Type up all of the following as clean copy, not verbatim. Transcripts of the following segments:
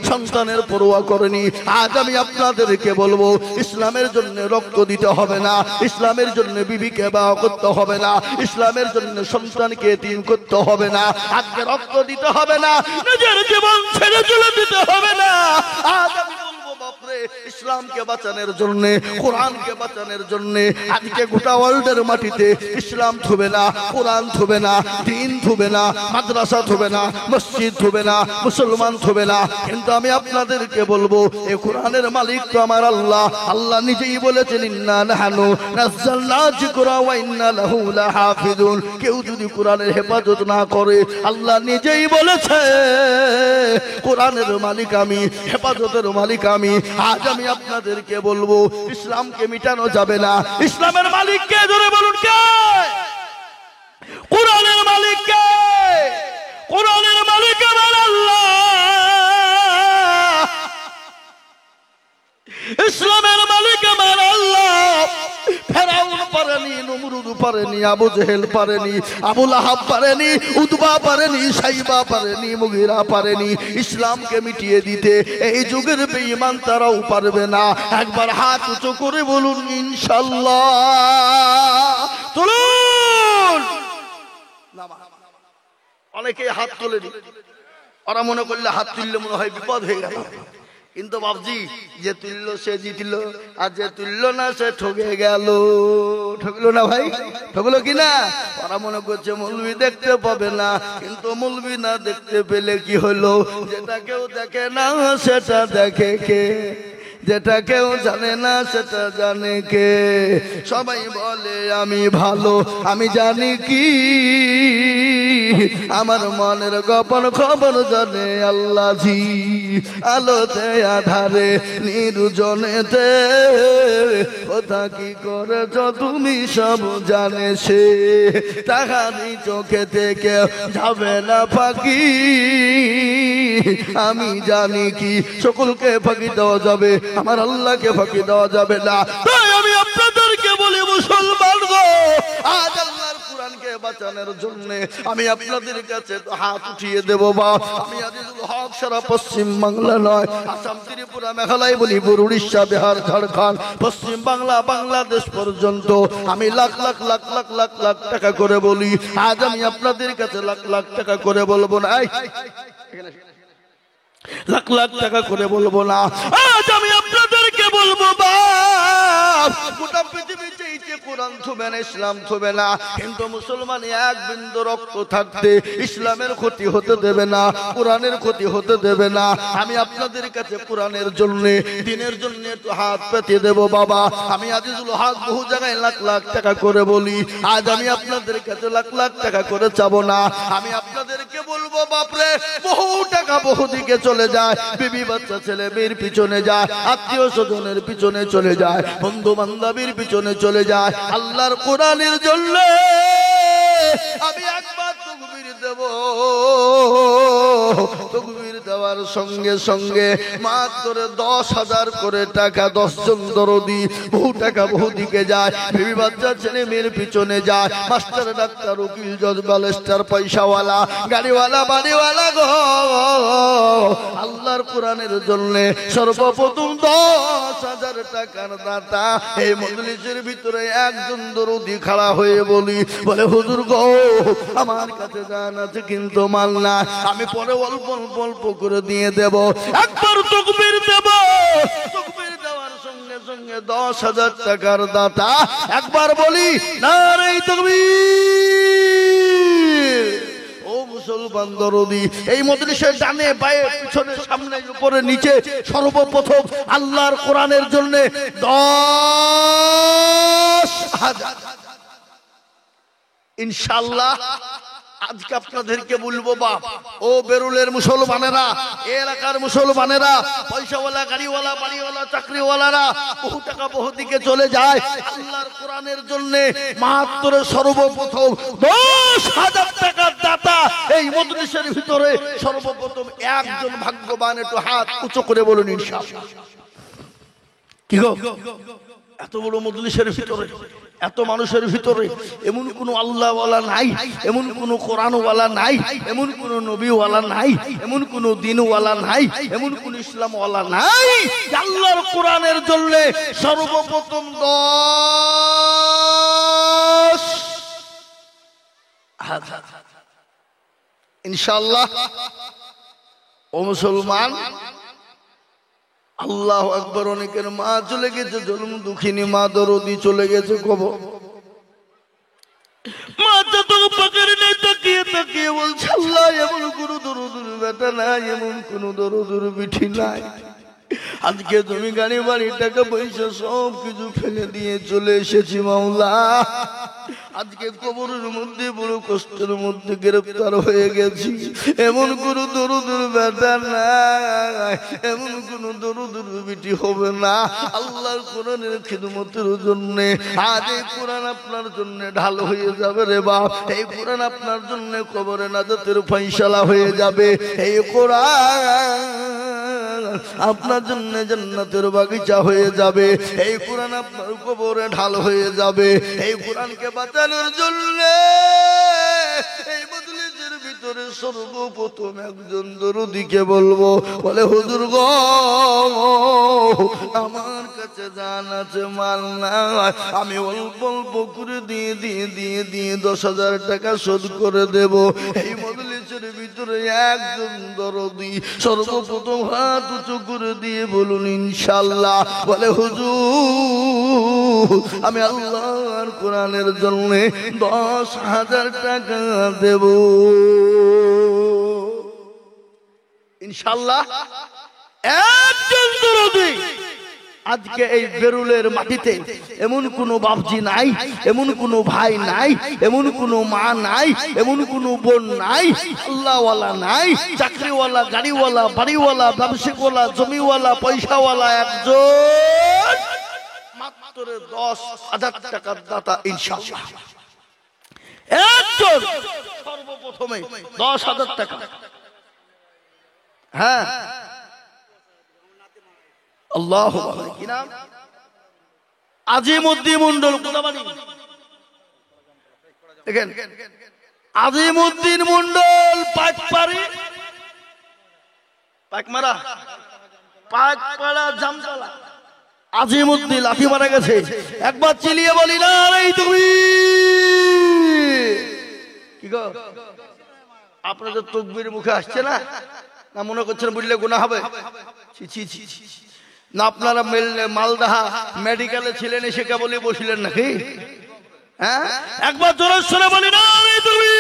সন্তানের পরোয়া করেনি। আজ আমি আপনাদেরকে বলবো, ইসলামের জন্য রক্ত দিতে হবে না, ইসলামের জন্য বিবিকে বিবাহ করতে হবে না, ইসলামের জন্য সন্তানকে এতিম করতে হবে না, আজকে রক্ত দিতে হবে না, নিজের জীবন ছেড়ে চলে দিতে হবে না। আজ আমি বলবো বাপরে, ইসলামকে বাঁচানোর জন্য, কোরআনকে বাঁচানোর জন্য আজকে গোটা ওয়ার্ল্ডের মাটিতে ইসলাম থুবে না, কোরআন থুবে না, দ্বীন থুবে না, মাদ্রাসা থুবে না, মসজিদ থুবে না, মুসলমান থুবে না। কিন্তু আমি আপনাদেরকে বলবো, এই কোরআনের মালিক তো আমার আল্লাহ। আল্লাহ নিজেই বলেছেন, ইন্না নাহনু নাযালনা যিকরা ওয়া ইন্না লাহু লাহাফিজুন। কেউ যদি কোরআনের হেফাজত না করে, আল্লাহ নিজেই বলেছে কোরআনের মালিক আমি, হেফাজতের মালিক আমি। আজ আমি আপনাদেরকে বলবো, ইসলামকে মিটানো যাবে না। ইসলামের মালিক কে? জোরে বলুন কে? কোরআনের মালিক কে? কোরআনের মালিক আমার আল্লাহ। ইসলামের মালিক আমার আল্লাহ। ফেরাউন পারেনি, নমরুদ পারেনি, আবু জেহেল পারেনি, আবু লাহাব পারেনি, উতবা পারেনি, সাইবা পারেনি, মুগিরা পারেনি ইসলামকে মিটিয়ে দিতে। এই যুগের বেঈমান তারাও পারবে না। একবার হাত উঁচু করে বলুন ইনশাআল্লাহ। তুলুন। অনেকে হাত তোলেনি, ওরা মনে করলে হাত তুললে মনে হয় বিপদ হয়ে গেল। কিন্তু বাবজি, যে তুললো সে জিতল, আর যে তুললো না সে ঠকে গেল। ঠকলো না ভাই? ঠকলো কিনা? ওরা মনে করছে মৌলবি দেখতে পাবে না, কিন্তু মৌলবি না দেখতে পেলে কি হলো? যেটা কেউ দেখে না সেটা দেখে কে? যেটা কেউ জানে না সেটা জানে কে? সবাই বলে আমি ভালো, আমি জানি কি? আমার মনের গোপন খবর জানে আল্লাহ জি। আলোতে আধারে নির্জনেতে কোথা কি করেছ তুমি সব জানে সে। তাহারি চোখে থেকে যাবে না ফাঁকি, আমি জানি কি? সকলকে ফাঁকি দেওয়া যাবে, আমার আল্লাহকে ফাঁকি দেওয়া যাবে না। তাই আমি আপনাদেরকে বলি, মুসলমান গো, আজ আল্লাহর কোরআনকে বাঁচানোর জন্য আমি আপনাদের কাছে হাত উঠিয়ে দেব। বা আমি আজিজুল হক সারা পশ্চিম বাংলা নয়, আসাম, ত্রিপুরা, মেঘালয়, মণিপুর, উড়িষ্যা, বিহার, ঝাড়খণ্ড, পশ্চিম বাংলা, বাংলাদেশ পর্যন্ত আমি লাখ লাখ লাখ লাখ লাখ লাখ টাকা করে বলি। আজ আমি আপনাদের কাছে লাখ লাখ টাকা করে বলবো না, লাখ লাখ টাকা করে বলবো না। আজ আমি আপনাদেরকে বলবো, বাপ, গোটা পৃথিবী চাইতে কোরআন থুবে না, ইসলাম থুবে না, কিন্তু মুসলমান এক বিন্দু রক্ত থাকতে ইসলামের ক্ষতি হতে দেবে না, কোরআনের ক্ষতি হতে দেবে না। আমি আপনাদের কাছে কোরআনের জন্য, দিনের জন্য একটু হাত পেতে দেব বাবা। আমি আজিজুল হক বহু জায়গায় লাখ লাখ টাকা করে বলি, আজ আমি আপনাদের কাছে লাখ লাখ টাকা করে চাবো না। আমি আপনাদেরকে বলবো, বাপরে, বহু টাকা বহু দিকে চলে যায়, বিবি বাচ্চা ছেলে মেয়ের পিছনে যায়, আত্মীয় স্বজনের পিছনে চলে যায়, বন্ধু বান্ধবীর পিছনে চলে যায়। আল্লাহর কোরআনের জন্য আমি একবার তাকবীর দেব। তাকবীর দেওয়ার সঙ্গে সঙ্গে মাত্র 10,000 করে টাকা, 10 জন দরদি, বহু টাকা বহু দিকে যায়, বিবি বাচ্চা ছেলে মেয়ের পিছনে যায়, মাস্টার, ডাক্তার, উকিল, জজ, ব্যারিস্টার, পয়সাওয়ালা, গাড়িওয়ালা, বাড়িওয়ালা গো। আল্লাহর কোরআনের জন্য সর্বপ্রথম 10,000 টাকার দাতা এই মজলিসের ভিতরে একজন দরদি খাড়া হয়ে বলে, হুজুর গো, আমার কাছে জান আছে কিন্তু মাল না, আমি পরে অল্প অল্প অল্প করে দিয়ে দেব। একবার তাকবীর দেব। তাকবীর দেওয়ার সঙ্গে সঙ্গে 10,000 টাকার দাতা একবার বলি, নারে তাকবীর। ও মুসলমান দরদি, এই মজলিসের ডানে বায়ে পিছনে সামনে উপরে নিচে সর্বপ্রথম আল্লাহর কোরআনের জন্য 10,000 ইনশাআল্লাহ। আজকে আপনাদেরকে বলবো, বাপ, ও বেরুলের মুসলমানেরা, এলাকার মুসলমানেরা, পয়সাওয়ালা, গাড়িওয়ালা, বাড়িওয়ালা, চাকরিওয়ালারা, বহু টাকা বহু দিকে চলে যায় আল্লাহর কোরআনের জন্য। মাত্র সর্বপ্রথম 10,000 টাকার দাতা এই মজলিসের ভিতরে সর্বপ্রথম একজন ভাগ্যবান। একটু হাত উঁচু করে বলুন ইনশাআল্লাহ। কি গো, এত বড় মজলিসের ভিতরে এত মানুষের ভিতরে এমন কোন আল্লাহওয়ালা নাই, এমন কোন কোরআনওয়ালা নাই, এমন কোন নবীওয়ালা নাই, এমন কোন দিনওয়ালা নাই, এমন কোন ইসলামওয়ালা নাই আল্লাহর কোরআনের জন্য সর্বপ্রথম 10,000 ইনশাআল্লাহ। ও মুসলমান, আল্লাহু আকবার। অনেকের মা চলে গেছে, জন্ম দুঃখিনী মা দরদি চলে গেছে কবর। মাথা তো পাকার নেই, তাকিয়ে তাকিয়ে বলছে আল্লাহ এমন কোন দরুদুর বেটা নাই, এমন কোন দরুদুর বিঠি নাই। আজকে তুমি গাড়ি বাড়ি টাকা পয়সা সব কিছু ফেলে দিয়ে চলে এসেছি মাওলা। আজকে কবরের মধ্যে বড় কষ্টের মধ্যে গ্রেফতার হয়ে গেছি। এমন কোন দরুদুর বেটা নাই, এমন কোন দরুদুর বিটি হবে না আল্লাহর কোরআনের খিদমতের জন্য। আজ এই কোরআন আপনার জন্য ঢাল হয়ে যাবে রে বাপ। এই কোরআন আপনার জন্য কবরে নাজাতের ফয়সালা হয়ে যাবে। এই কোরআন আপনার জন্য জান্নাতের বাগিচা হয়ে যাবে। এই কোরআন আপনার কবরে ঢাল হয়ে যাবে। এই কোরআনকে বাঁচানোর জন্য এই মজলিসের ভিতরে সর্বপ্রথম একজন দরুদিকে বলবো, বলে হুজুর গো আমার কাছে জান আছে মাল নাই, আমি অল্প অল্প করে দিয়ে 10,000 টাকা শোধ করে দেব। এই মজলিসের ভিতরে একজন দরদি সর্বপ্রথম হাত উঁচু করে দিয়ে বলুন ইনশাআল্লাহ। বলে হুজুর আমি আল্লাহর কোরআনের জন্য 10,000 টাকা দেব ইনশাআল্লাহ। একজন দরদি। আজকে এই বেরুলের মাটিতে এমন কোন বাপজি নাই, এমন কোন ভাই নাই, এমন কোন মা নাই, এমন কোন বোন নাই, আল্লাহওয়ালা নাই, চাকরিওয়ালা, গাড়িওয়ালা, বাড়িওয়ালা, ব্যবসায়িকওয়ালা, জমিওয়ালা, পয়সাওয়ালা একজন মাত্র 10,000 টাকার দাতা ইনশাআল্লাহ। একজন সর্বপ্রথমে 10,000 টাকা। হ্যাঁ আল্লাহ কি নাম? আজিমউদ্দিন মন্ডল। কোথাবাড়ি? দেখেন আজিমউদ্দিন মন্ডল পাকপাড়ি, পাকমারা, পাকপাড়া, জামতলা। আজিমউদ্দিন লাঠি মারা গেছে। একবার চিলিয়ে বলি না এই তুমি কি গো? আপনাদের তকবীর মুখে আসছে না? না মনে করছেন বললে গুনাহ হবে? না আপনারা মালদাহা মেডিকেলে ছিলেন, এসে কেবলই বসিলেন নাকি? হ্যাঁ একবার জোরে সরে বলি না তুমি।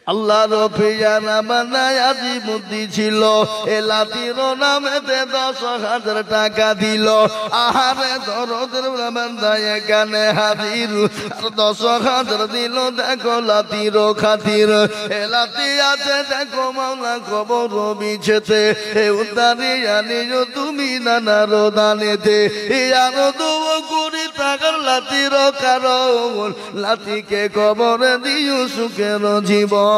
আল্লাহ রফিয়ানা বানায় আজিমউদ্দিন ছিল, এ লাতির নামেতে 10,000 টাকা দিল। আহারে দরদের বান্দায় এখানে হাজির, আর 10,000 দিল দেখো লাতির খাতির। এ লাতি আছে দেখো মাওলা কবর বিছেতে, এ উদ্ধারি আনিও তুমি নানার দানেতে। আরো দুও কুড়ি টাকার লাতির কারণ, লাতিকে কবরে দিও সুখের জীবন।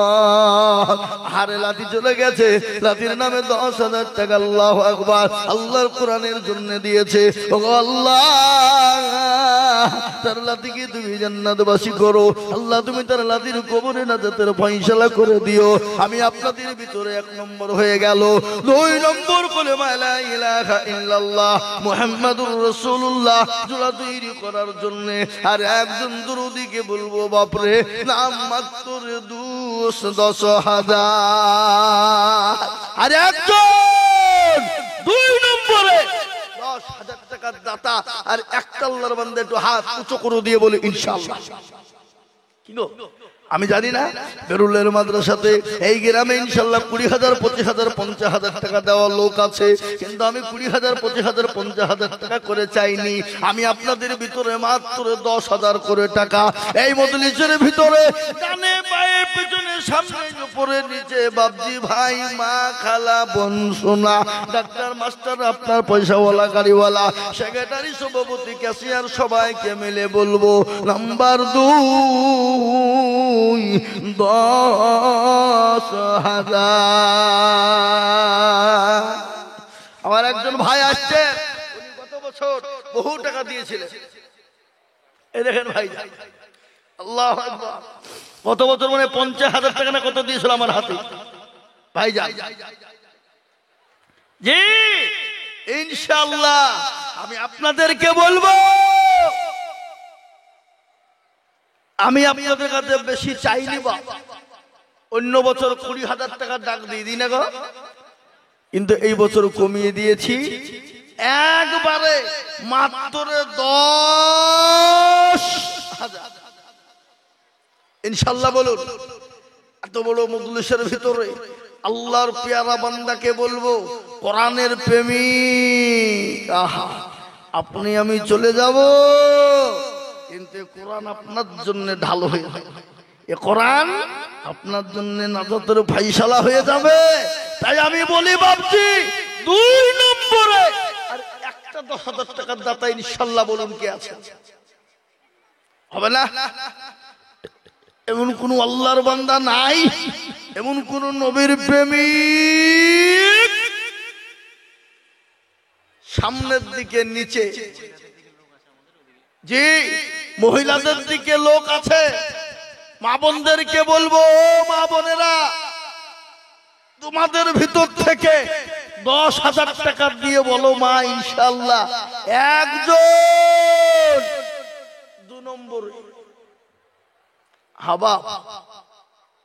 হারে লাঠি চলে গেছে, লাঠির নামে 10,000 টাকা আল্লাহু আকবার আল্লাহর কোরআনের জন্য দিয়েছে। ও আল্লাহ তার লাঠিকে তুমি জান্নাতবাসী করো আল্লাহ, তুমি তার লাঠির কবরে নাজাতের ফয়সালা করে দিও। আমি আপনাদের ভিতরে 1 নম্বর হয়ে গেল। 2 নম্বর কলেমা লা ইলাহা ইল্লাল্লাহ মুহাম্মাদুর রাসূলুল্লাহ জোড়া তৈরি করার জন্য। আর একজন দরুদিকে বলবো বাপরে নাম মাত্র 10,000। আর একজন 2 নম্বরে 10,000 টাকার দাতা। আর একটা আল্লাহর বান্দা একটু হাত উঁচু করে দিয়ে বলে ইনশাআল্লাহ। কি গো আমি জানি না বেরুলের মাদ্রাসাতে এই গ্রামে ইনশাআল্লাহ 20,000, 25,000, 50,000 টাকা দেওয়ার লোক আছে, কিন্তু আমি 20,000, 25,000, 50,000 টাকা করে চাইনি। আমি আপনাদের ভিতরে মাত্র 10,000 করে টাকা এই মজলিসের ভিতরে ডানে বায়ে পিছনে সামনে উপরে নিচে বাপজি ভাই মা খালা বোন সোনা ডাক্তার মাস্টার আপনার পয়সাওয়ালা গাড়িওয়ালা সেক্রেটারি সভাপতি ক্যাশিয়ার সবাইকে মিলে বলবো নাম্বার 2 10,000। আমার একজন ভাই আসছে, উনি গত বছর বহু টাকা দিয়েছিলেন, এই দেখেন ভাই, আল্লাহু আকবার। কত বছর মানে 50,000 টাকা না কত দিয়েছিল আমার হাতে ভাই যান। জি ইনশাআল্লাহ আমি আপনাদেরকে বলবো, আমি আপনাদের কাছে বেশি চাইনি বা অন্য বছর 20,000 টাকা ডাক দিয়ে দিই না গো, কিন্তু এই বছর কমিয়ে দিয়েছি একবারে মাত্র 10,000 ইনশাআল্লাহ। বলুন এত বড় মজলিসের ভিতরে আল্লাহর পেয়ারা বান্দাকে বলবো, কোরআনের প্রেমিক, আহা আপনি আমি চলে যাব, কিন্তু কোরআন আপনার জন্য ঢাল হয়ে যাবে, এ কোরআন আপনার জন্য নাজাতের ফাইসালা হয়ে যাবে। তাই আমি বলি বাপজি 2 নম্বরে আর একটা 10,000 টাকার দাতা ইনশাআল্লাহ বলুন কে আছে? হবে না? এমন কোন আল্লাহর বান্দা নাই, এমন কোন নবীর প্রেমিক সামনের দিকে নিচে, জি মহিলাদের দিকে লোক আছে। মা বোনদেরকে বলবো, মা বোনেরা তোমাদের ভিতর থেকে 10,000 টাকা দিয়ে বলো মা ইনশাআল্লাহ একজন 2 নম্বর হাবা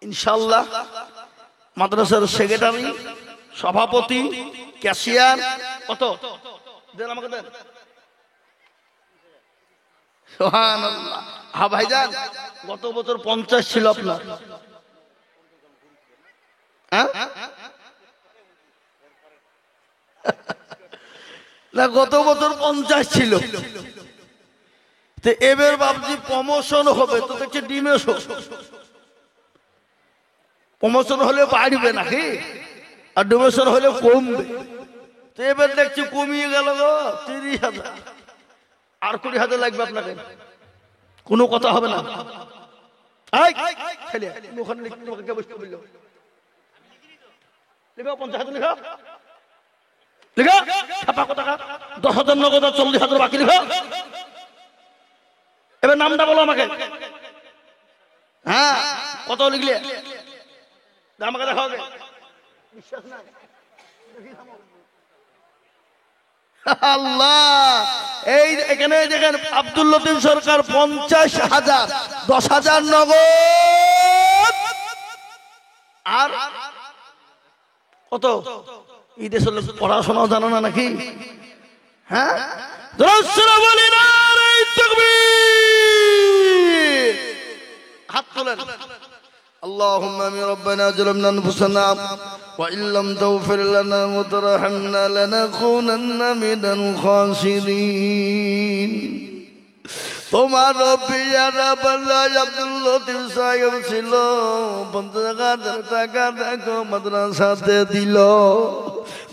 ইনশাআল্লাহ মাদ্রাসার সেক্রেটারি, সভাপতি, ক্যাশিয়ার, কত দেন আমাকে দেন। সুবহানাল্লাহ। হ্যাঁ ভাইজান গত বছর 50 ছিল আপনার, হ্যাঁ না গত বছর 50 ছিল, তো এবার বাবজি প্রমোশন হবে তো দেখছি ডিমেশন, প্রমোশন হলে বাড়বে নাকি আর ডিমেশন হলে কমবে, তো এবার দেখছি কমিয়ে গেল গো 30,000, আর 20,000 লাগবে আপনাকে, কোনো কথা হবে না। ওখানে লিখতে বসতে বললো লিখো 50,000 লিখো, লিখো ছাপা কত টাকা 10,000 নগদ 40,000 বাকি লিখো। এবার নামটা বলো আমাকে, হ্যাঁ কত লিখলে আমাকে দেখাও, বিশ্বাস না আল্লাহ। এই এখানে দেখেন আব্দুল লতিফ সরকার 50,000, 10,000 নগদ, আর কত এই দেশের লোক পড়াশোনাও জানো না নাকি? হ্যাঁ হাত তোলেন। اللهم آمين. ربنا ظلمنا أنفسنا وإن لم تغفر لنا وترحمنا لنكونن من الخاسرين। তোমার পিয়ারা বান্দা আব্দুল লতিফ সাহেব ছিল, 50,000 টাকা দেখো মাদ্রাসাতে দিল,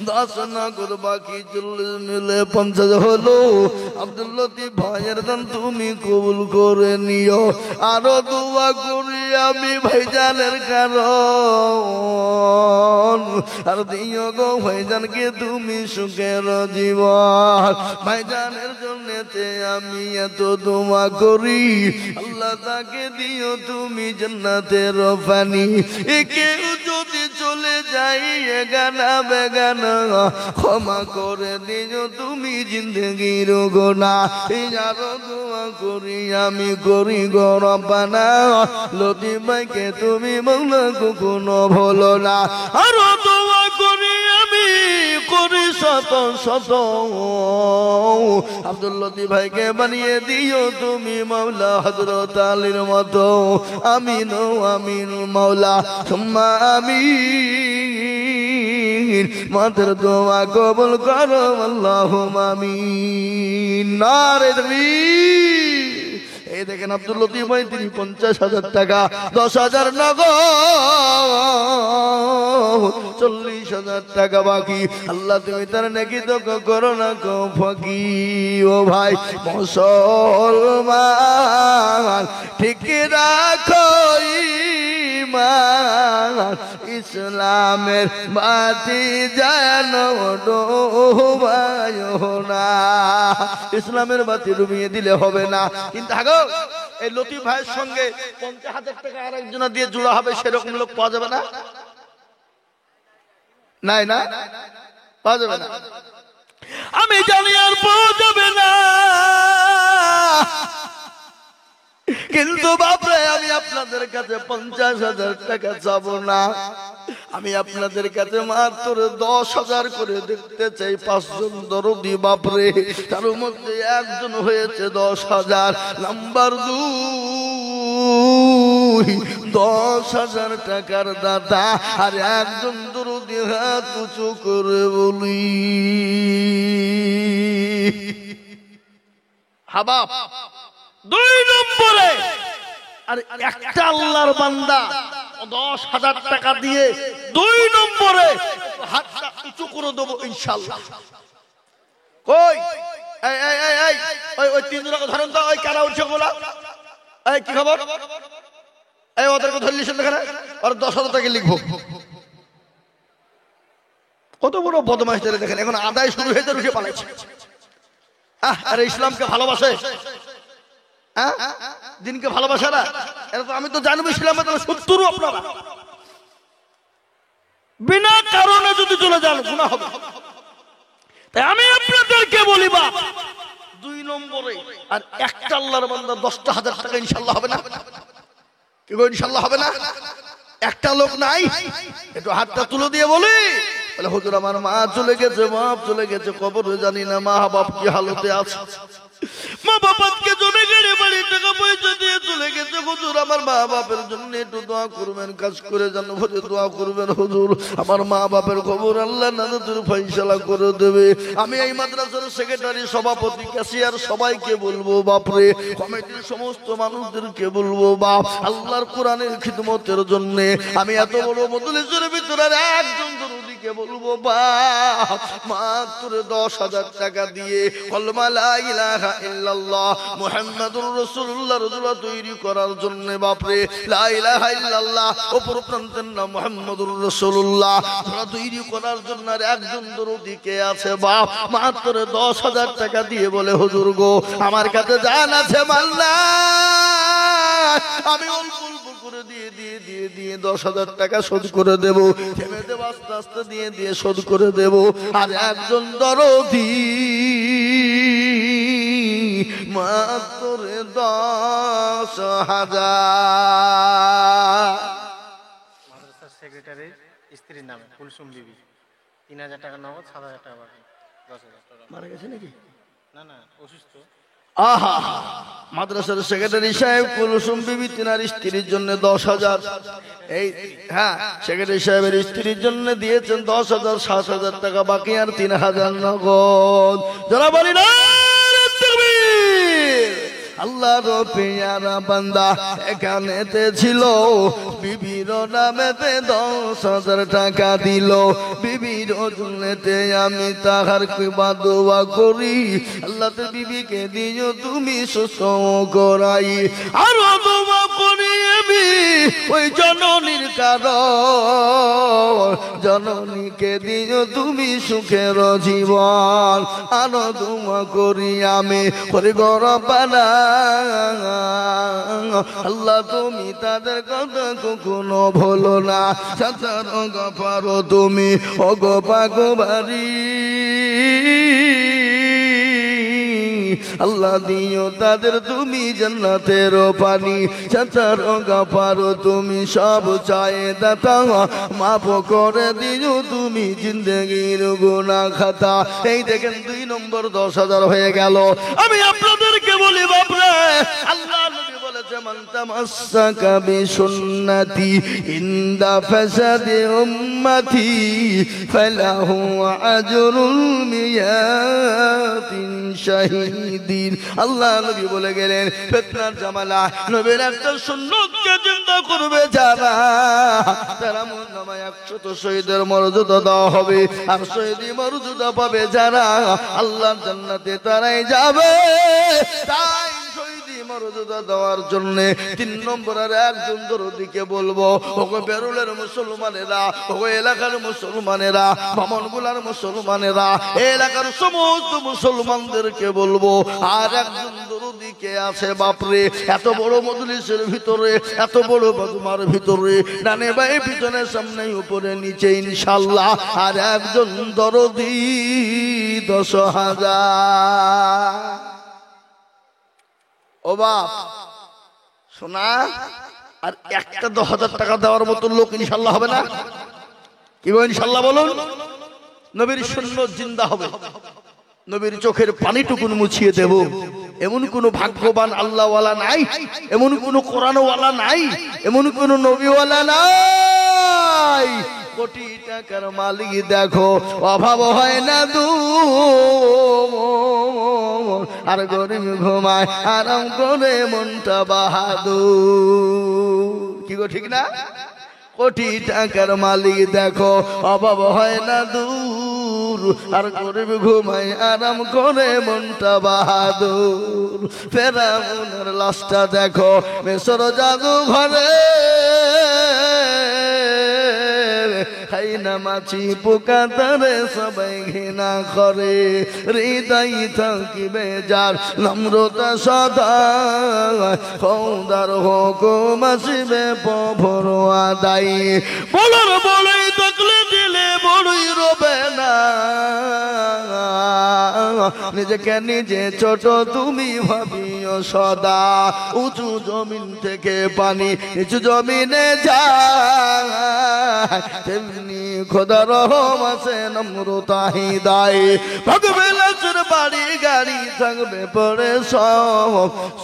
10 নগদ বাকি 40 মিলে 50 হলো। আব্দুল লতিফ ভাইয়ের দান তুমি কবুল করে নিও, আরো দোয়া করি আমি ভাইজানের কারণ, আর দিও গো ভাইজানকে তুমি সুখের জীবন। ভাইজানের জন্যতে আমি এত দোয়া করি, আল্লাহ তাকে দিও তুমি জান্নাতের পানি। কেউ যদি চলে যাই এগানা বেগানা ক্ষমা করে দিও তুমি জিন্দগির গোনা। আরো দোয়া করি আমি করি গো রব্বানা, লতিফ ভাইকে তুমি মওলা কখনো ভুলো না। আরো দোয়া করি আমি করি শত শত, আব্দুল লতিফ ভাইকে বানিয়ে দিও তুমি মওলা হযরত আলীর মতো। আমিন আমিন মাওলা সুম্মা আমিন। মাদের দোয়া কবুল করো আল্লাহুম্মা আমিন। নারে তাকবীর। এই দেখেন আব্দুল লতিফ ভাই তিনি 50,000 টাকা, 10,000 নগদ, 40,000 টাকা বাকি। আল্লাহ তুমি তার নেকি তো করো না কো ফাঁকি। ও ভাই মুসলমান ঠিক রাখো ঈমান ইসলামের বাতি যেন ডোবায়ো না। ইসলামের বাতি ডুবিয়ে দিলে হবে না। কিন্তু আগো এই লতিফ ভাইয়ের সঙ্গে 50,000 টাকা আরেকজনা দিয়ে জোড়া হবে, সেরকম লোক পাওয়া যাবে না? নাই না, পাওয়া যাবে না। আমি জানি আর পাওয়া যাবে না, কিন্তু বাপরে আমি আপনাদের কাছে 50,000 টাকা চাবো না। আমি আপনাদের কাছে মাত্র 10,000 করে দেখতে চাই। 5 জন দরদি বাপরে, তার মধ্যে একজন হয়েছে 10,000। নাম্বার 2 10,000 টাকার দাতা, আর একজন দরদি হাত উঁচু করে বলি হাবাব 2 নম্বরে। আর একটা আল্লাহর বান্দা 10,000 টাকা দিয়ে 2 নম্বরে হাতটা উঁচু করে দেবো ইনশাআল্লাহ। কই এই এই এই এই ওই 3 জনকে ধরেন তো, ওই কারা উঠছে বলা, এই কি খবর? এই ওদেরকে ধরলিস এখানে, আর 10,000 টাকা লিখবো। কত বড় বদমাইশ দেখেন, এখন আদায় শুরু হয়েছে, রুখে পালাইছে। আরে ইসলামকে ভালোবাসে, দিনকে ভালোবাসে না? আমি তো জানবো ইসলামের শত্রু আপনারা। বিনা কারণে যদি চলে যান গুনাহ হবে। তাই আমি আপনাদেরকে বলি বা 2 নম্বরে আর একটা আল্লাহর বান্দা 10,000 টাকা ইনশাআল্লাহ হবে না? কি গো ইনশাআল্লাহ হবে না? একটা লোক নাই, একটু হাতটা তুলে দিয়ে বলি, বলে হুজুর আমার মা চলে গেছে, বাপ চলে গেছে কবরে, জানি না মা বাপ কি হালতে আছে। মা বাবাকে জনে গেড়ে বাড়ি টাকা পয়সা দিয়ে চলে গেছে। হুজুর আমার মা বাপের জন্য একটু দোয়া করবেন, কাজ করে জানো ভরে দোয়া করবেন হুজুর। আমার মা বাপের খবর আল্লাহ নাজাতের ফয়সালা করে দেবে। আমি এই মাদ্রাসার সেক্রেটারি, সভাপতি, ক্যাশিয়ার সবাইকে বলবো বাপরে, কমিটির সমস্ত মানুষদেরকে বলবো বাপ, আল্লাহর কোরআনের খিদমতের জন্য আমি এত বড় মজলিসের ভিতরে একজন দরুদিকে বলবো বাপ, মাত্র 10,000 টাকা দিয়ে কলমা লা ইলাহা ইল্লাল্লাহ মুহাম্মাদুর রাসূলুল্লাহ রাসূলুল্লাহ তৈরি করার জন্য বাপরে, লা ইলাহা ইল্লাল্লাহ অপর প্রান্তের নাম মুহাম্মাদুর রাসূলুল্লাহ তৈরি করার জন্য আর একজন দরুদিকে আছে বাপ, মাত্র 10,000 টাকা দিয়ে বলে হুজুর গো আমার কাছে জান আছে মাল নাই, আমি অল্প অল্প করে দিয়ে দিয়ে দিয়ে দিয়ে 10,000 টাকা শোধ করে দেব, থেমে দেব, আস্তে আস্তে দিয়ে দিয়ে শোধ করে দেব। আর একজন দরদি মাত্র 10,000। মাদ্রাসার সেক্রেটারির স্ত্রীর নামে কুলসুম বিবি, 3,000 টাকা নগদ, 7,000 টাকা বাকি, 10,000 টাকা। মারা গেছে নাকি? না না, অসুস্থ। আহা, মাদ্রাসার সেক্রেটারি সাহেব কুলসুম বিবি তিনার স্ত্রীর জন্য 10,000। এই হ্যাঁ, সেক্রেটারি সাহেবের স্ত্রীর জন্য দিয়েছেন 10,000, 7,000 টাকা বাকি, আর 3,000 নগদ। যারা বলি না আল্লাহর পেয়ারা বান্দা এখানেতে ছিল, বিবির নামেতে 10,000 টাকা দিল। বিবির জন্যতে আমি তাহার কৃপা দোয়া করি, আল্লাহতে বিবিকে দিও তুমি সুস্থ করাই। আরো দোয়া করি আমি ওই জননীর কারণ, জননীকে দিও তুমি সুখের জীবন। আরো দোয়া করি আমি করে গরবানা, আল্লাহ তুমি তাদের কথা কখনো ভুলো না। চাচার গফারো তুমি ওগো পাগবারি, আল্লাহ দিও তাদের তুমি জান্নাতের পানি। চাচার গফারো তুমি সব চায়ে দাতা, মাফ করে দিও তুমি জিন্দেগির গুনাহ খাতা। এই দেখেন 2 নম্বর 10,000 হয়ে গেল। আমি আপনাদেরকে বলি বাপরে, আল্লাহ নবী বলেছে মান তামাসসাকা বিসুন্নতি ইনদা ফাসাদি উম্মতি ফালাহু আজরুল মিয়াতিন শাহীদিন। আল্লাহ নবী বলে গেলেন ফিতনার জামালা নবীর একটা সুন্নতকে জিন্দা করবে যারা, তারা আমলনামায় 100 শহীদের মর্যাদা দেওয়া হবে, আর শহীদি মর্যাদা পাবে যারা, আল্লাহর জান্নাতে তারাই যাবে। তাই শহীদি মর্যাদা দেওয়ার জন্য 3 নম্বরের একজন দরদিকে বলবো, ওগো বেরুলের মুসলমানেরা, ওগো এলাকার মুসলমানেরা, বামনগুলার মুসলমানেরা, এলাকার সমস্ত মুসলমানদেরকে বলবো, আর একজন দরদিকে আছে বাপরে, এত বড় মজলিসের ভিতরে, এত বড় বাজমার ভিতরে, ডানে বায়ে পিছনে সামনে উপরে নিচে ইনশাআল্লাহ, আর একজন দরদি 10,000। ও বাপ শোনা, আর একটা 10,000 টাকা দেওয়ার মতো লোক ইনশাআল্লাহ হবে না? কি বলেন ইনশাআল্লাহ বলুন? নবীর সুন্নাত জিন্দা হবে, নবীর চোখের পানিটুকুন মুছিয়ে দেব। এমন কোন ভাগ্যবান আল্লাহওয়ালা নাই, এমন কোন কোরআনওয়ালা নাই, এমন কোন নবীওয়ালা নাই। কোটি টাকার মালিক দেখো, অভাব হয় না দূর, আর গরিব ঘুমায় আরাম করে মনটা বাহাদুর। কি গো ঠিক না? কোটি টাকার মালিক দেখো, অভাব হয় না দূর, আর গরিব ঘুমায় আরাম করে মনটা বাহাদুর। ফেরাউনের লাশটা দেখো মিশর জাদু ঘরে, খাই না মাছি পোকা তারে সবাই ঘৃণা করে। হৃদয় থাকিবে যার নম্রতা সদা, খোদার হুকুম আসিবে প্রভুর আদায়। বলর বড়ই তকলে দিলে বড়ই রবে না, নিজেকে নিজে ছোট তুমি ভাবিও সদা। উঁচু জমিন থেকে পানি নিচু জমিনে যায়, তেমনি খোদা রহম আছে নম্রতা হৃদয়। ভাগবে লাশের বাড়ি গাড়ি থাকবে পরে সব,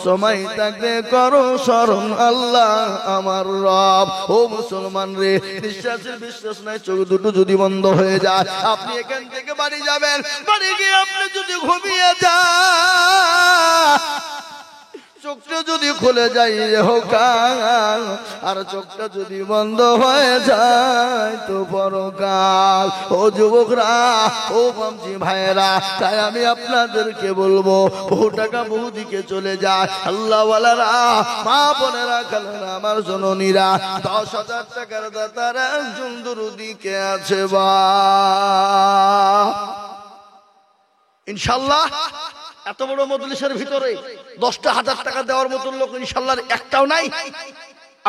সময় থাকবে করো স্মরণ আল্লাহ আমার রব। ও মুসলমান রে, নিঃশ্বাসের বিশ্বাস নাই, চোখ দুটো যদি বন্ধ হয়ে যায়, আপনি এখান থেকে বাড়ি যাবেন, বাড়ি গিয়ে আপনি যদি ঘুমিয়ে যান, চোখটা যদি খুলে যায় হোকাল, আর চোখটা যদি বন্ধ হয়ে যায় তো পরকাল। ও যুবকরা, ও বামজি ভাইয়েরা, তাই আমি আপনাদেরকে বলবো, বহু টাকা বহু দিকে চলে যায়। আল্লাহওয়ালারা, মা বোনেরা, খালেরা, আমার জননীরা, 10,000 টাকার দাতার একজন দরদিকে আছে বা ইনশাআল্লাহ। এত বড় মজলিসের ভিতরে 10,000 টাকা দেওয়ার মতো লোক ইনশাআল্লাহ একটাও নাই,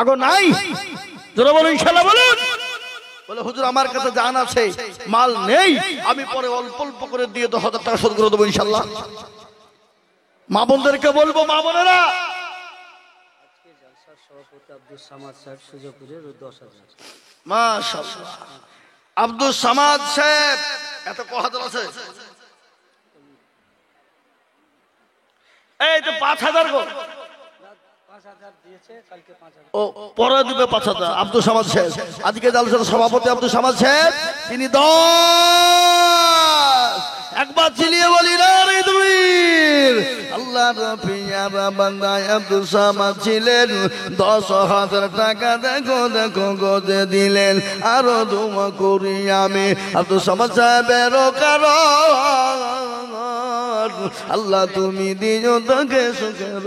আগো নাই। যারা বলো ইনশাআল্লাহ বলুন। বলে হুজুর আমার কাছে জান আছে, মাল নেই, আমি পরে অল্প অল্প করে দিয়ে 10,000 টাকা শোধ করে দেবো ইনশাআল্লাহ। মা বোনদেরকে বলবো, মা বোনেরা, আজকে জলসার সভাপতি আব্দুল সামাদ সাহেব সুজপুরের 10,000। মাশাআল্লাহ। আব্দুল সামাদ সাহেব এত কহাদর আছে, এই তো 5,000 গো, 5,000 দিয়েছে, কালকে 5,000। ও পরে দিবে 5,000। আব্দুল সামাদ সাহেব আজকে জালসার সভাপতি আব্দুল সামাদ সাহেব, তিনি 10 একবার চিলিয়ে বলি না রে তুমি। আল্লাহর পিয়ারা বান্দা আব্দুল সামাদ ছিলেন, 10,000 টাকা দেখো দেখো গজে দিলেন। আরো দোয়া করি আমি আব্দুল সামাদ সাহেবের কারণ, আল্লাহ তুমি দিও তোকে সুখের।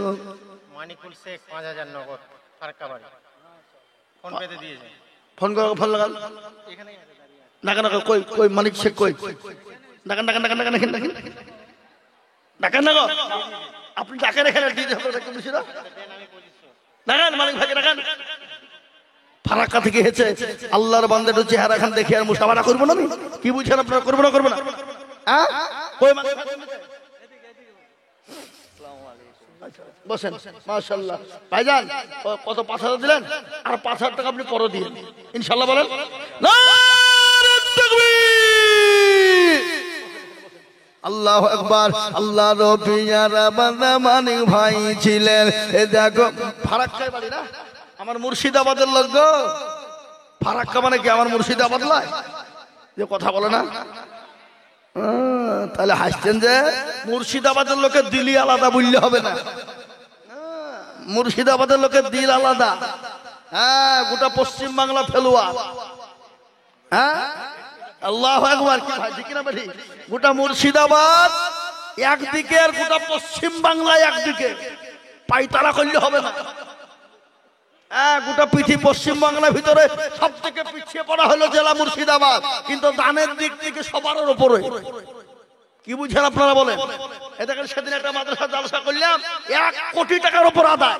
মানিকুল শেখ 5,000 নগদ, ফারাক্কা বাড়ি, ফোন পেতে দিয়েছে। ফোন করো, ফোন লাগাল এখানেই আছে, দাঁড়িয়ে আছে। নাকা নাকা কই কই মানিক শেখ কই, নাকা নাকা নাকা নাকা নাকা নাকা ডাকেন না গো, আপনি ডাকেন এখানে দিয়ে দেবেন একটু বেশি না, ডাকেন মানিক ভাইকে ডাকেন। ফারাক্কা থেকে হেছে আল্লাহর বান্দার চেহারা খান দেখে আর মুসাফারা করবো না আমি, কি বুঝছেন আপনারা? করবো না করবো না? হ্যাঁ কই মানিক ভাই বসেন। মাশাআল্লাহ ভাইজান, কত 5,000 দিলেন, আর 5,000 টাকা আপনি পরে দিন ইনশাআল্লাহ। বলেন নারে তাকবীর, আল্লাহু আকবার। আল্লাহর পিয়ারা বান্দা মানিক ভাই ছিলেন, এই দেখো ফারাক্কায় বাড়ি না, আমার মুর্শিদাবাদের লোক গো। ফারাক্কা মানে কি আমার মুর্শিদাবাদ নয়? যে কথা বলে না, তাহলে হাসছেন যে মুর্শিদাবাদের লোকের দিলি আলাদা বললে হবে না, মুর্শিদাবাদের লোকের দিল আলাদা। হ্যাঁ, গোটা পশ্চিম বাংলা ফেলুয়া। হ্যাঁ আল্লাহু আকবার, কি ভাই ঠিক না ভাই? গোটা মুর্শিদাবাদ একদিকে আর গোটা পশ্চিম বাংলা একদিকে। পায়তারা করলে হবে না। গোটা পৃথিবী পশ্চিম বাংলার ভিতরে সব থেকে পিছিয়ে পড়া হলো জেলা মুর্শিদাবাদ, কিন্তু দানের দিক থেকে সবার উপরে। কি বুঝেন আপনারা বলেন? এটাকে সেদিন একটা মাদ্রাসা জালসা করলাম, 1 কোটি টাকার উপর আদায়।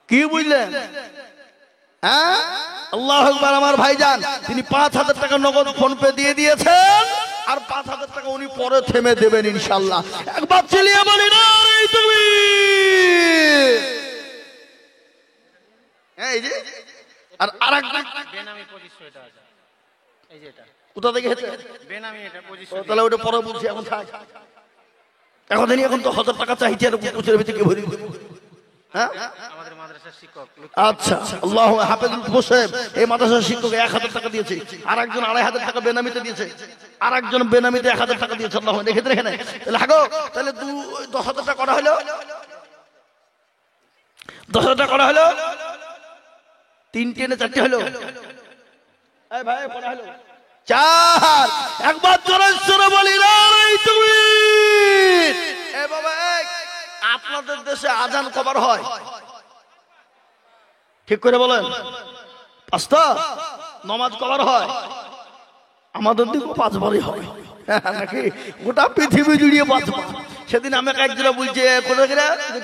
কি বুঝলেন? হ্যাঁ, আল্লাহু আকবার। আমার ভাইজান তিনি 5,000 টাকা নগদ ফোন পে দিয়ে দিয়েছেন, আর 5,000 টাকা উনি পরে থেমে দেবেন ইনশাআল্লাহ। একবার চিল্লিয়ে বলি না তুমি। এই যে আর আরেকটা বেনামি 2500 এটা আছে। এই যে এটা কোথা থেকে হেঁটে বেনামি, এটা 2500। তাহলে ওটা পরে বলছি, এখন থাক। এখন তো 1000 টাকা চাইছে, আর পুকুরের ভিতরে ভরি। হ্যাঁ, আমাদের মাদ্রাসার শিক্ষক আচ্ছা, আল্লাহ হাফেজ হোসেন এই মাদ্রাসার শিক্ষক 1000 টাকা দিয়েছে, আর একজন 2500 টাকা বেনামিতে দিয়েছে, আর একজন বেনামিতে 1000 টাকা দিয়েছে। আল্লাহ দেখে দেখে নেয়। তাহলে হাগো, তাহলে 10,000 টাকা করা হলো, 10,000 টাকা করা হলো, 3টে না 4টে হলো? এই ভাই করা হলো 4। একবার জোরে জোরে বলি না তুমি। এ বাবা, আপনাদের দেশে আজান কবার হয় ঠিক করে বলেন? 5টা। নামাজ কবার হয়? আমাদের দিকে 5 বারই হয় নাকি? গোটা পৃথিবী জুড়িয়ে 5 বার। সেদিন আমাকে একজন বলছে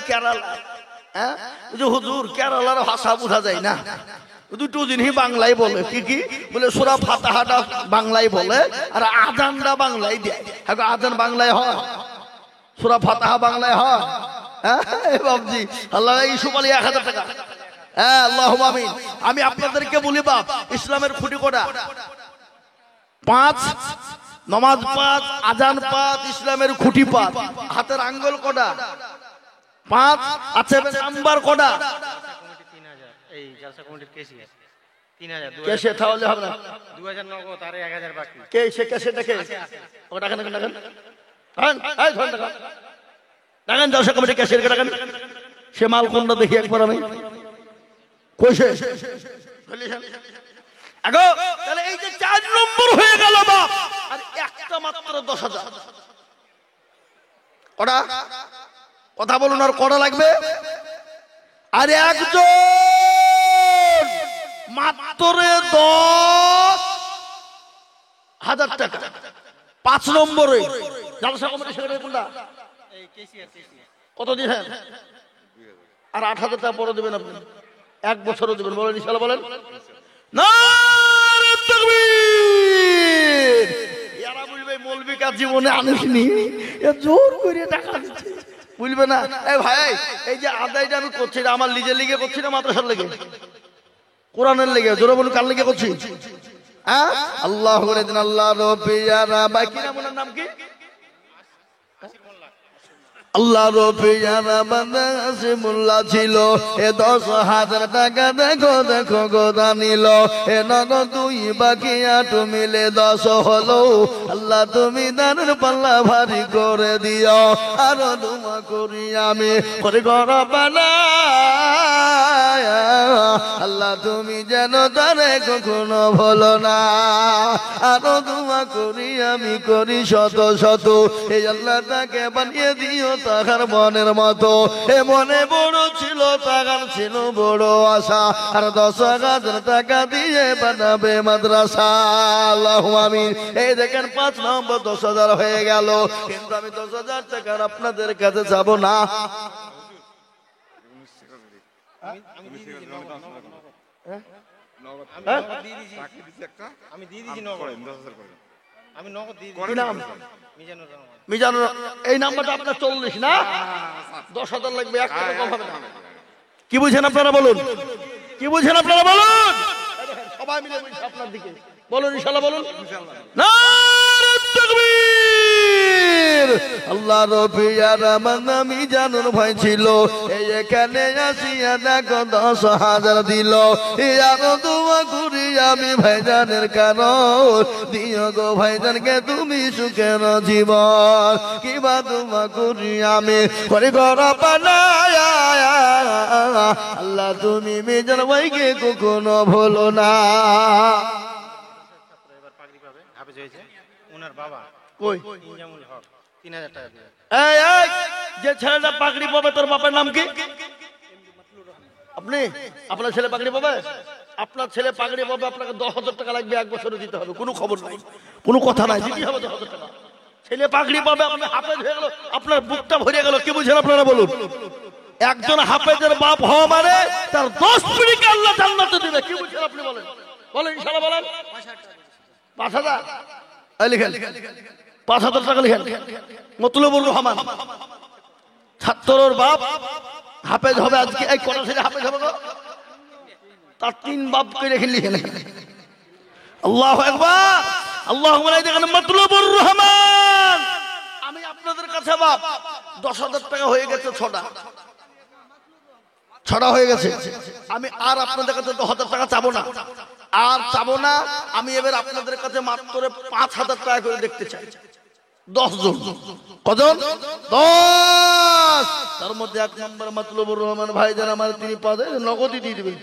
কেরালা, হ্যাঁ হুজুর কেরালার ভাষা বোঝা যায় না, দুটো জিনিস বাংলায় বলে। কি কি বলে? সূরা ফাতিহাটা বাংলায় বলে, আর আজানটা বাংলায় দেয়। আজান বাংলায় হয়, সূরা ফাতিহা বাংলায় হয়। হ্যাঁ বাবজি, আল্লাহ ইউসুফ আলী 1000 টাকা। হ্যাঁ, আল্লাহুম্মা আমিন। আমি আপনাদেরকে বলি বাপ, ইসলামের খুঁটি কটা? 5। নামাজ 5, আজান 5, ইসলামের খুঁটি 5। হাতের আঙ্গুল কটা? 5। আচ্ছা, নাম্বার কটা? কমিটি 3000। এই জালসা কমিটির কেসি আছে 3000। কেসে তাহলে হবে না? 2000 নগদ আর 1000 বাকি। কে সে কেসেটা কে? ও টাকা না টাকা হ্যাঁ, এই ধরেন টাকা দেখেন, জালসা কমিটি কেসের টাকা। সে মাল কোনটা দেখি একবার আমি কইছে। আগো তাহলে এই যে 4 নম্বর হয়ে গেল বাপ, আর একটা মাত্র 10,000। কটা কথা বলুন, আর কটা লাগবে? আর একজন মাত্র 10,000 টাকা। 5 নম্বরে জালসা কমিটি সেক্রেটারি কোনটা? এই কেসি আছে। কত দিয়েছেন? আর 8,000 টাকা পরে দেবেন আপনি, 1 বছরও দেবেন। বলেন ইনশাআল্লাহ, বলেন নারে তাকবীর। এরা বলবে মৌলভী কাজ জীবনে আনিসনি, এ জোর করে টাকা দিচ্ছে, বুঝবে না? এই ভাই, এই যে আদায়টা আমি করছি, এটা আমার নিজের লিগে করছি না মাদ্রাসার লেগে? কোরআনের লেগে। জোরে বলুন, কার লেগে করছি? হ্যাঁ, আল্লাহ করে দিন। আল্লাহ রবিয়ারা ভাই, কি নাম? ওনার নাম কি? আল্লাহ রবিয়ারা বান্দা আসিমুল্লাহ ছিল। এ 10,000 টাকা দেখো দেখো গোদা নিল। এ নগদ 2 বাকি 8 মিলে 10 হলো। আল্লাহ তুমি দানের পাল্লা ভারী করে দিও। আরো দোয়া করি আমি করে ঘর বানায়। আল্লাহ তুমি যেন তারে কখনো ভুলো না। আরো দোয়া করি আমি করি শত শত। এই আল্লাহ তাকে বানিয়ে দিও তাহার মনের মতো। এ মনে বড় ছিল, তাহার ছিল বড় আশা, আর 10,000 টাকা দিয়ে বানাবে মাদ্রাসা। আল্লাহুম্মা আমিন। এই দেখেন 5 নম্বর 10,000 হয়ে গেল, কিন্তু আমি 10,000 টাকার আপনাদের কাছে যাব না। আমি দিয়ে দিয়েছি নগদ। আমি দিয়ে দিয়েছি নগদ। আমি নগদ দিয়ে দিয়েছি। কি নাম? মিজানুর রহমান। মিজানুর। এই নাম্বারটা আপনার 40 না? 10,000 লাগবে, 1 টাকা কম হবে না। কি বুঝেন আপনারা বলুন? কি বুঝেন আপনারা বলুন? সবাই মিলে বলছি আপনার দিকে, বলুন ইনশাআল্লাহ, বলুন নারে তাকবীর। আল্লাহ রবিয়ার মানা মিজানুর ভাই ছিল, এই এখানে আসিয়া দেখো 10,000 দিল। আরো দোয়া করি আমি ভাইজানের কারণ, দিও গো ভাইজানকে তুমি সুখের জীবন। কিবা দোয়া করি আমি করে ঘর বানায়। আল্লাহ তুমি মিজান ভাইকে কখনো ভুলো না। এবার পাগড়ি পাবে, হাফেজ হয়েছে। ওনার বাবা কই? ইনজামুল হক 3000 টাকা দিয়ে। এই যে ছেলেটা পাগড়ি পাবে তোর বাপের নাম কি? আপনি? আপনার ছেলে পাগড়ি পাবে? আপনার ছেলে পাগড়ি পাবে, আপনাকে 10,000 টাকা লাগবে, 1 বছরে দিতে হবে। কোনো খবর নাই, কোনো কথা নাই, দিতে হবে 10,000 টাকা। ছেলে পাগড়ি পাবে, আপনি হাফেজ হয়ে গেল, আপনার বুকটা ভরে গেল। কি বুঝেন আপনারা বলুন? একজন হাফেজের বাপ হওয়া মানে তার 10 পিঁড়িকে আল্লাহ জান্নাতে দিবে। কি বুঝছেন আপনি? বলেন বলেন, ইনশাআল্লাহ বলেন। 5,000 লিখেন, 5,000 টাকা লিখেন। মতলুবুর রহমান ছাত্রর বাপ হাফেজ হবে আজকে। এই কটা ছেলে হাফেজ হবে গো? তার 3 বাপকে রেখে লিখেন। আল্লাহু আকবার, আল্লাহু আকবার। দেখেন মতলুবুর রহমান। আমি আপনাদের কাছে বাপ, 10,000 টাকা হয়ে গেছে, 6টা হয়ে গেছে। আমি আর আপনাদের কাছে 10,000 টাকা চাবো না, আর চাবো না। আমি এবার আপনাদের কাছে মাত্র 5,000 টাকা করে দেখতে চাই। 10 জন। কজন? 10। তার মধ্যে 1 নম্বর মতলুবুর রহমান ভাইজান আমার, তিনি পাবে নগদই দিয়ে দিবেন।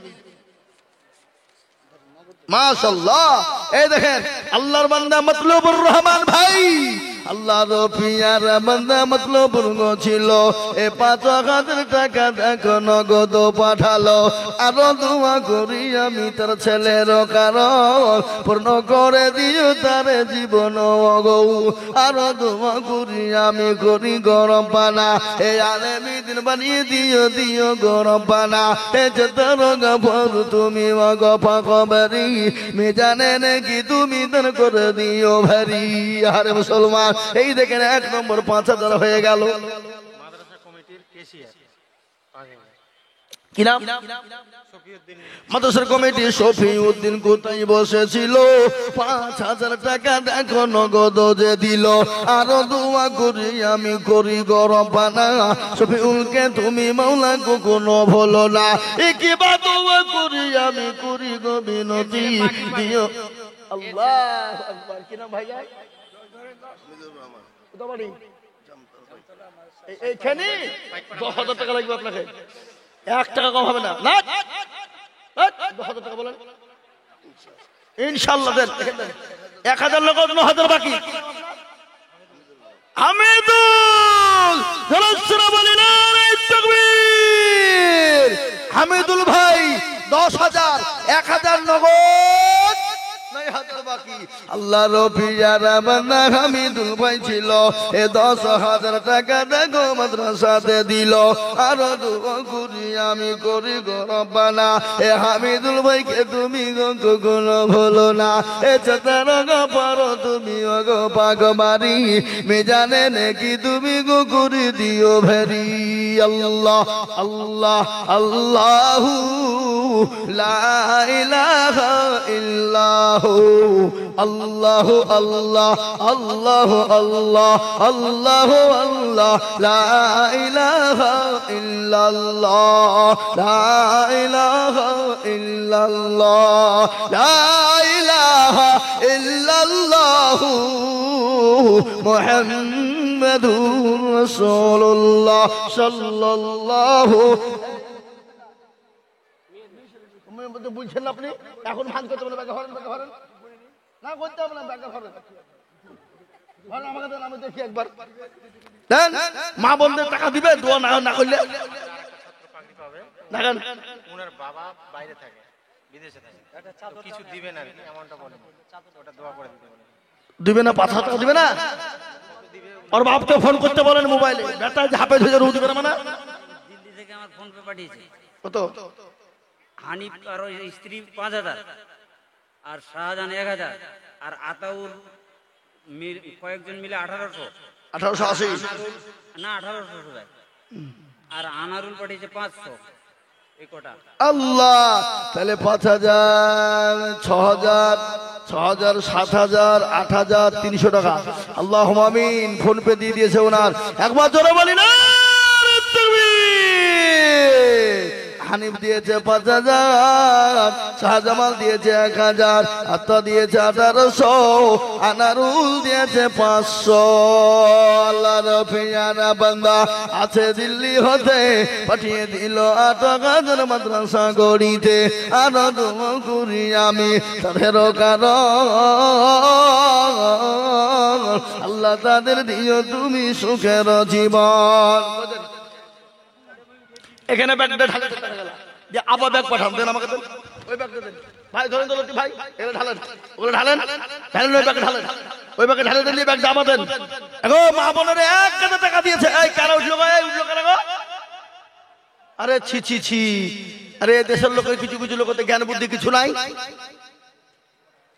মাশাআল্লাহ। এই দেখেন আল্লাহর বান্দা মতলুবুর রহমান ভাই, আল্লাহর পিয়ার বান্দা মতলুবুর ছিল। 5,000 টাকা দেখো নগদ পাঠালো। আরো দোয়া করি আমি তার ছেলের কারণ পূর্ণ করে দিও তার জীবন গো। আরো দোয়া করি আমি করি গরম পানা, এই আলেমি দিন বানিয়ে দিও দিও গরম পানা। এ তোর গফর তুমি গফাকবারি, মেজানে নাকি তুমি দান করে দিও ভারি। আরে মুসলমান, এই দেখেন 1 নম্বর 5,000 হয়ে গেল। মাদ্রাসা কমিটির কেশিয়ার কি নাম? মাদ্রাসার কমিটি শফিউদ্দিন কোথায় বসেছিল? 5,000 টাকা দেখো নগদ যে দিল। আরো দোয়া করি আমি করি গরম পানা, শফিউলকে তুমি মাওলা কোনো ভুলো না। একবার দোয়া করি আমি করি গো বিনতি দিও। আল্লাহু আকবার। কি নাম ভাইয়া? এইখানে 10,000 টাকা লাগবে আপনাকে, 1 টাকা কম হবে না। 10,000 টাকা বলেন ইনশাআল্লাহ দেন। 1,000 লোক, 9,000 বাকি। হামিদুল তাকবীর। হামিদুল ভাই 10,000, 1,000 নগদ, 9,000 বাকি। আল্লাহর পিয়ার বান্দা হামিদুল ভাই ছিল। 10,000 টাকা দেখো মাদ্রাসাতে দিল। আর দোয়া করি আমি করি গরম পানা, হামিদুল ভাইকে তুমি কখনো ভুলো না। চেতার পারো তুমি গো পাগমারি, মেজানে নাকি তুমি গো করে দিও ভেরি। আল্লাহ আল্লাহ আল্লাহু লা ইলাহা ইল্লাহু, আল্লাহ আল্লাহ আল্লাহ আল্লাহ আল্লাহ আল্লাহ, লা ইলাহা ইল্লাল্লাহ লা ইলাহা ইল্লাল্লাহ লা ইলাহা ইল্লাল্লাহ মুহাম্মাদুর রাসূলুল্লাহ সাল্লাল্লাহু। বুঝছেন আপনি? এখন ভাঙ করতে বলে ব্যাগে ভরেন, ব্যাগে ভরেন না, করতে হবে না, ব্যাগে ভরেন। আমাকে দেন, আমি দেখি একবার। দেন, মা বোনদের টাকা দিবে, দোয়া না করলে দেখেন। ওনার বাবা বাইরে থাকে, বিদেশে থাকে, কিছু দিবে না, এমনটা বলেন। ওটা দোয়া করে দিতে বলেন। দিবে না? 5,000 টাকা দিবে না? ওর বাপকে ফোন করতে বলেন মোবাইলে। বেটা যে হাফেজ হয়ে দিবে না মানে? দিল্লি থেকে আমার ফোন পে পাঠিয়েছে। কত? হানিফ আর ওই স্ত্রী 5,000, আর শাহজাহান 1,000, আর আতাউর কয়েকজন মিলে 1,800। 1880 না, 1,800 ভাই। আর আনারুল পাঠিয়েছে 500। এই কটা। আল্লাহ, তাহলে 5,000, 6,000, 6,000, 7,000, 8,000, 300 টাকা। আল্লাহ আমিন। ফোন পে দিয়ে দিয়েছে ওনার। একবার জোরে বলি না। হানিফ দিয়েছে 5,000, শাহজামাল দিয়েছে 1,000, আত্মা দিয়েছে 1,800, আনারুল দিয়েছে 500। আল্লাহর পিয়ারা বান্দা আছে দিল্লি হতে, পাঠিয়ে দিল 8,000 মাদ্রাসা গড়িতে। আর দোয়া করি আমি তাদের কারণ আল্লাহ আল্লাহ তাদের দিও তুমি সুখের জীবন। এখানে ব্যাগটা ঢালে যে আবার ব্যাগ পাঠান, দেন আমাকে, দেন ওই ব্যাগটা দেন ভাই, ধরেন তো লতি ভাই, এটা ঢালেন, ওগুলো ঢালেন, ঢালেন ওই ব্যাগে, ঢালেন ওই ব্যাগে, ঢালে দেন, ব্যাগ জামা দেন। এগো মা বোনেরা 1,000 টাকা দিয়েছে, এই কেন উঠলো গো, এই উঠলো কেন গো? আরে ছি ছি ছি, আরে দেশের লোকের কিছু কিছু লোকের জ্ঞান বুদ্ধি কিছু নাই।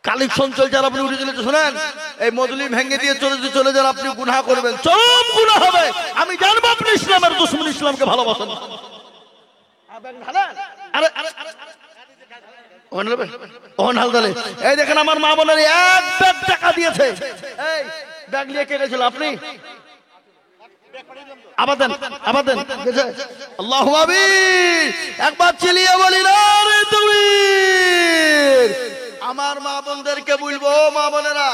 কালেকশন চলছে আর আপনি উঠে দিলে তো শোনেন, এই মজলি ভেঙে দিয়ে চলে যান, আপনি গুনাহ করবেন, চরম গুনাহ হবে। আমি জানবো আপনি ইসলামের দুশমন, ইসলামকে ভালোবাসেন। আরে এই দেখেন আমার মা বোনের 1 ব্যাগ টাকা দিয়েছে, এই ব্যাগ নিয়ে কে গেছিল আপনি? আবার দেন, আবার দেন, আল্লাহু আমিন। একবার চিলিয়ে বলি না রে তাকবীর। আমার মা বোনদেরকে বলবো, মা বোনেরা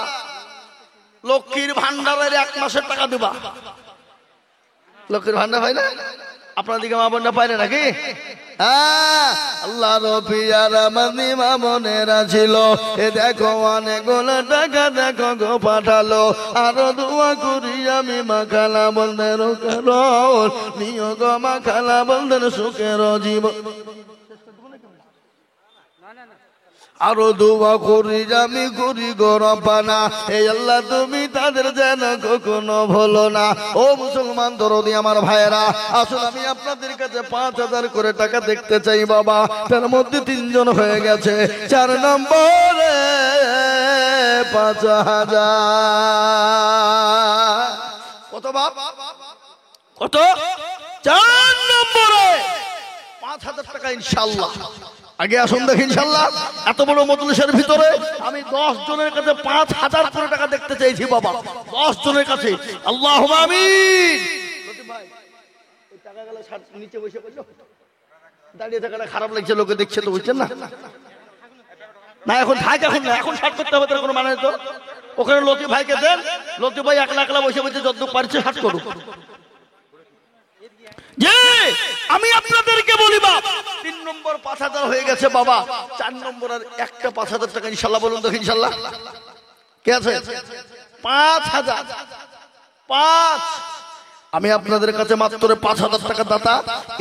লক্ষ্মীর ভান্ডারের 1 মাসের টাকা দিবা। লক্ষ্মীর ভান্ডার হয় না আপনার দিকে, মা বোনরা পায় না নাকি? হ্যাঁ, আল্লাহ রফিয়ার মানি মা বোনেরা ছিল, এ দেখো অনেকগুলো টাকা দেখো গো পাঠালো। আরো দোয়া করি আমি মা খালা বলদের কারণ নিয়োগ, মা খালা বলদের সুখের জীবন। আরো দোয়া করি আমি করি গো রব্বানা, এই আল্লাহ তুমি তাদের যেন কখনো ভুলো না। ও মুসলমান দরদি আমার ভাইয়েরা, আসুন আমি আপনাদের কাছে 5,000 করে টাকা দেখতে চাই বাবা। তার মধ্যে 3 জন হয়ে গেছে, 4 নম্বরে 5,000। কত বাপ, কত? 4 নম্বরে 5,000 টাকা ইনশাআল্লাহ। আগে আসুন দেখি ইনশাআল্লাহ। এত বড় মজলিসের ভিতরে আমি 10 জনের কাছে 5,000 করে টাকা দেখতে চাইছি বাবা, 10 জনের কাছে। আল্লাহুম্মা আমিন। ভাই এই টাকাগুলো নিচে বসে বসে দাঁড়িয়ে থাকাটা খারাপ লাগছে, লোকে দেখছে তো, বুঝছেন না? না এখন থাক, এখন না, এখন শার্ট করতে হবে, তার কোনো মানে নেই তো। ওখানে লতি ভাইকে দেন, লতি ভাই একলা একলা বসে বসে যত পারছে শার্ট করুক। যে আমি আপনাদেরকে বলি বাপ, 3 নম্বর 5,000 হয়ে গেছে বাবা, 4 নম্বর আর একটা 5,000 টাকা ইনশাআল্লাহ। বলুন তো ইনশাআল্লাহ কে আছে? 5,000। 5 আমি আপনাদের কাছে মাত্র 5,000 টাকা দাতা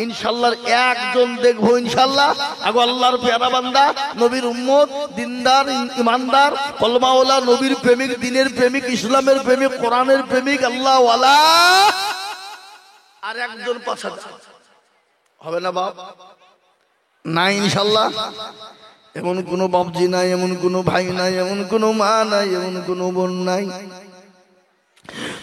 ইনশাআল্লাহ। একজন দেখবো ইনশাআল্লাহ, আগো আল্লাহর পেয়ারা বান্দা, নবীর উম্মত, দিনদার, ইমানদার, কলমাওয়ালা, নবীর প্রেমিক, দিনের প্রেমিক, ইসলামের প্রেমিক, কোরআনের প্রেমিক, আল্লাহ ওয়ালা। আর একজন 5,000 হবে না বাপ? নাই ইনশাআল্লাহ। এমন কোন বাপজি নাই, এমন কোন ভাই নাই, এমন কোন মা নাই, এমন কোন বোন নাই।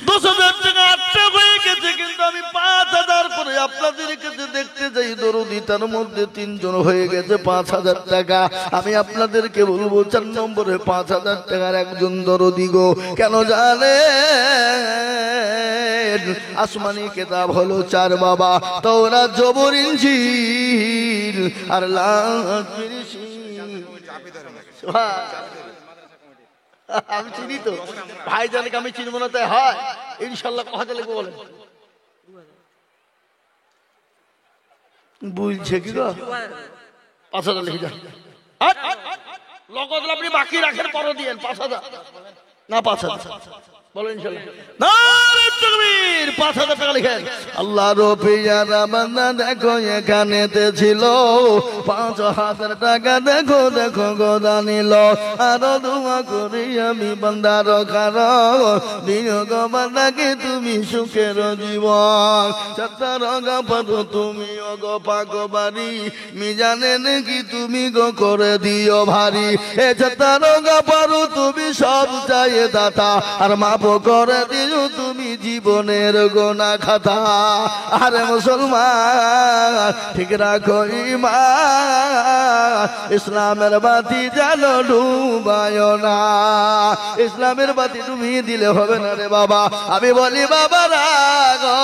10,000 টাকা আটটা হয়ে গেছে, কিন্তু আমি 5,000 করে আপনাদের কাছে দেখতে যাই দরদি, তার মধ্যে 3 জন হয়ে গেছে 5,000 টাকা। আমি আপনাদেরকে বলবো 4 নম্বরে 5,000 টাকার একজন দরদি গো। কেন জানে? আসমানি কিতাব হলো 4 বাবা, তাওরাত, জবর, ইনজিল আর আমি চিনি তো ভাই, জানকে আমি চিনব না তাই হয়? ইনশাআল্লাহ কথা লিখবো বলেন, বুঝছে কি গো? 5,000 লিখে যান, লগদ আপনি বাকি রাখেন, পরে দিয়েন 5,000 না 5,000 বলেন ইনশাআল্লাহ। নারে তাকবীর, 5,000 টাকা লিখেন। আল্লাহ রফিয়ার বান্দা দেখো এখানেতে ছিল 5,000 টাকা, দেখো দেখো গোদা নিল। আরো দোয়া করি আমি বান্দার কারণ দিও গো বান্দাকে তুমি সুখের জীবন। চাতার পারো তুমি গো পাগো বাড়ি, মিজানে নাকি তুমি গো করে দিও ভারী। এ চাতার পারো তুমি সব চাই দাতা, আর মাপ করে দিও তুমি জীবনের গোনা খাতা। আরে মুসলমান ঠিক রাখো ঈমান, ইসলামের বাতি জানো ডুবায় না। ইসলামের বাতি তুমি দিলে হবে না রে বাবা। আমি বলি বাবা রাগো,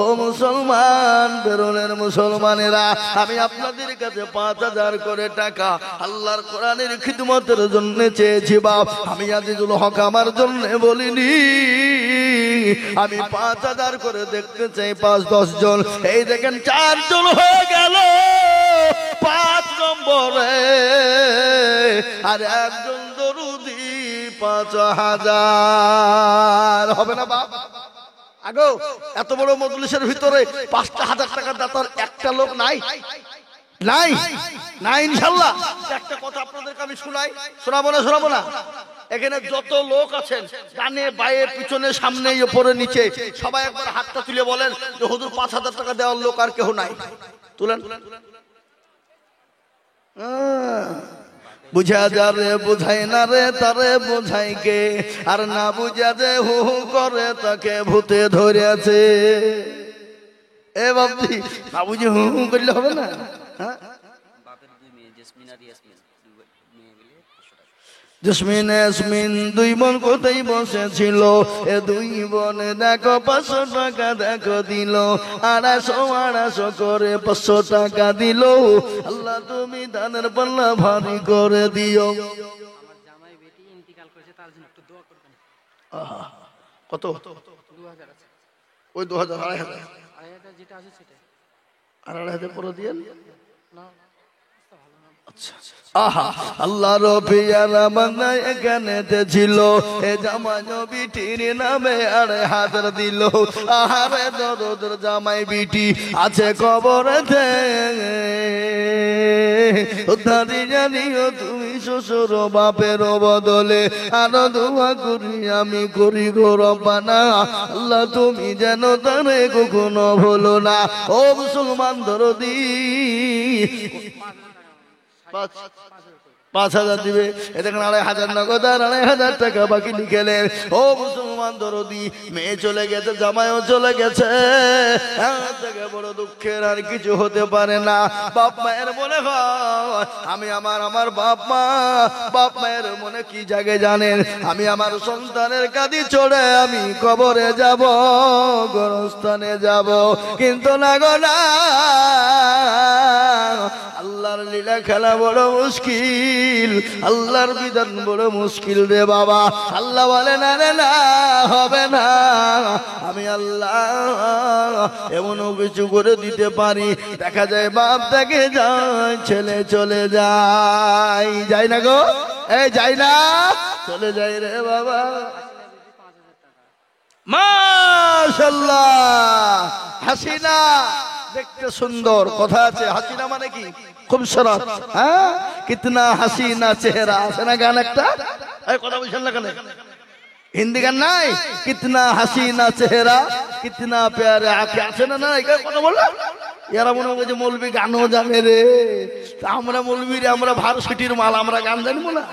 ও মুসলমান, বেরোনের মুসলমানেরা, আমি আপনাদের কাছে 5,000 করে টাকা আল্লাহর কোরআনের খিদমতের জন্য চেয়েছি বাপ। আমি আজিজুল হক আমার জন্য বলিনি, আমি 5,000 করে দেখতে চাই 5-10 জন। এই দেখেন 4 জন হয়ে গেল 5 নম্বরে, আর একজন দরুদি 5,000 হবে না বাপ? আগো এত বড় মজলিসের ভিতরে 5,000 টাকা দাতার একটা লোক নাই? নাই নাই ইনশাআল্লাহ। একটা কথা আপনাদেরকে আমি শোনাবো না? এখানে যত লোক আছেন, ডানে বায়ে পিছনে সামনে উপরে নিচে, সবাই একবার হাতটা তুলে বলেন যে হুজুর 5,000 টাকা দেওয়ার লোক আর কেউ নাই। তুলেন। বুঝা যা রে বুঝাই না রে তারে বুঝাই কে, আর না বুঝা যে হু হু করে তাকে ভূতে ধরেছে। এ বাবজি, না বুঝে হু হু করলে হবে না। হ্যাঁ, বাপের 2 মেয়ে জেসমিন আর ইয়াসমিন, 2 মেয়ে মিলে 500 টাকা। জেসমিন ইয়াসমিন 2 বোন কোথায় বসেছিল, এ 2 বোন দেখো 500 টাকা দেখো দিল, 250 করে 500 টাকা দিল। আল্লাহ তুমি দানের পাল্লা ভারী করে দিও। আমার জামাই বেটি ইন্তিকাল করেছে, তার জন্য একটু দোয়া করবেন। আহা, কত? 2000 আছে। ওই 2,000 2,500 আয়াটা যেটা আছে সেটাই। আর 2,500 পরে দিয়েন। না আহা, আল্লাহ রবিয়ারা মান্না এখানে ছিল, এ জামাই বিটির নামে 2,500 দিল। আহারে দরদের জামাই বিটি আছে কবরেতে, উদ্ধারি জানিও তুমি শ্বশুর বাপের বদলে, আরো দোয়া করি আমি করি গো রব্বানা, আল্লাহ তুমি যেন তারে কখনো ভুলো না। ও মুসলমান দরদি 5,000 দিবে। এ দেখেন 2,500 নগদ আর 2,500 টাকা বাকি লিখেলেন। ও মুসলমান দরদি, মেয়ে চলে গেছে, জামাইও চলে গেছে, এর থেকে বড় দুঃখের আর কিছু হতে পারে না। বাপ মায়ের মনে হয়, আমি আমার বাপ মায়ের মনে কি জাগে জানেন? আমি আমার সন্তানের কাঁদি চড়ে আমি কবরে যাব, গোরস্থানে যাব, কিন্তু না গো না, আল্লাহর লীলা খেলা বড় মুশকিল, আল্লাহর বিধান বড় মুশকিল রে বাবা। আল্লাহ বলে না রে না, হবে না। আমি আল্লাহ এমনও কিছু করে দিতে পারি, দেখা যায় বাপ থেকে যায়, ছেলে চলে যায় না গো, এই যায় না, চলে যায় রে বাবা। মাশাআল্লাহ, হাসিনা দেখতে সুন্দর, কথা আছে, হাসিনা মানে কি? খুবসুরত। হ্যাঁ, কিতনা হাসিনা চেহারা, আছে না গান একটা? এই কথা বলছেন না কেন? হিন্দি গান নাই? কিতনা হাসিনা চেহারা কিতনা প্যারে আঁখে, আছে না? না, এই কথা বললাম। এরা মনে হয় যে মৌলবি গানও জানে রে, আমরা মৌলবি রে, আমরা ভার্সিটির মাল, আমরা গান জানবো না?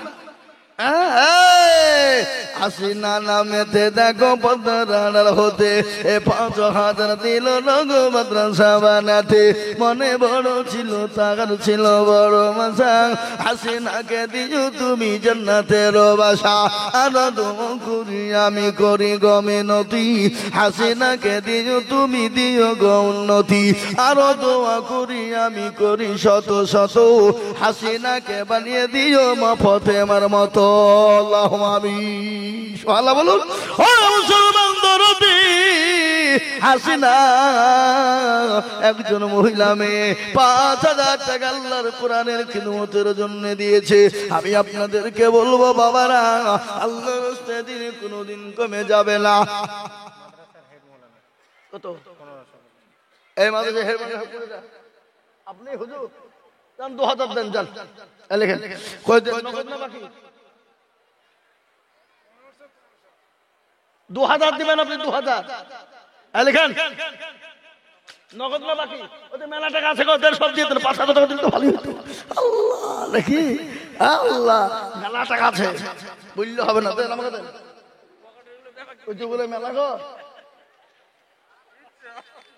হাসিনা নামেতে দেখো পদ্মার হতে, এ 5,000 দিল লগো মাদ্রাসা বানাতে, মনে বড় ছিল তার ছিল বড় মাসা, হাসিনাকে দিও তুমি জান্নাতের বাসা, আর দোয়া করি আমি করি গো মিনতি, হাসিনাকে দিও তুমি দিও গো উন্নতি, আরো দোয়া করি আমি করি শত শত, হাসিনাকে বানিয়ে দিও মা ফাতেমার মতো। আল্লাহুম্মা আমিন। সুবহানাল্লাহ বলুন। ও মুসলমান দরদি, হাসিনা একজন মহিলা মেয়ে 5,000 টাকা আল্লাহর কোরআনের খিদমতের জন্য দিয়েছে। আমি আপনাদেরকে বলবো বাবারা, আল্লাহর রাস্তায় দিন কোনোদিন কমে যাবে না। কত? এই মাদ্রাসা হেড মাদ্রাসা আপনি হুজুর যান 2,000 দেন, যান লেখেন। কই দেন? নগদ না বাকি? 2,000 দিবেন আপনি, 2,000 লেখেন। নগদ না বাকি? ওদের মেলা টাকা আছে, ওদের সব দিয়ে দেন। 5,000 টাকা দিলে তো ভালোই হতো। আল্লাহ, দেখি আল্লাহ, মেলা টাকা আছে, বললে হবে না। দেন আমাকে, দেন। ওই যে বলে মেলা গো,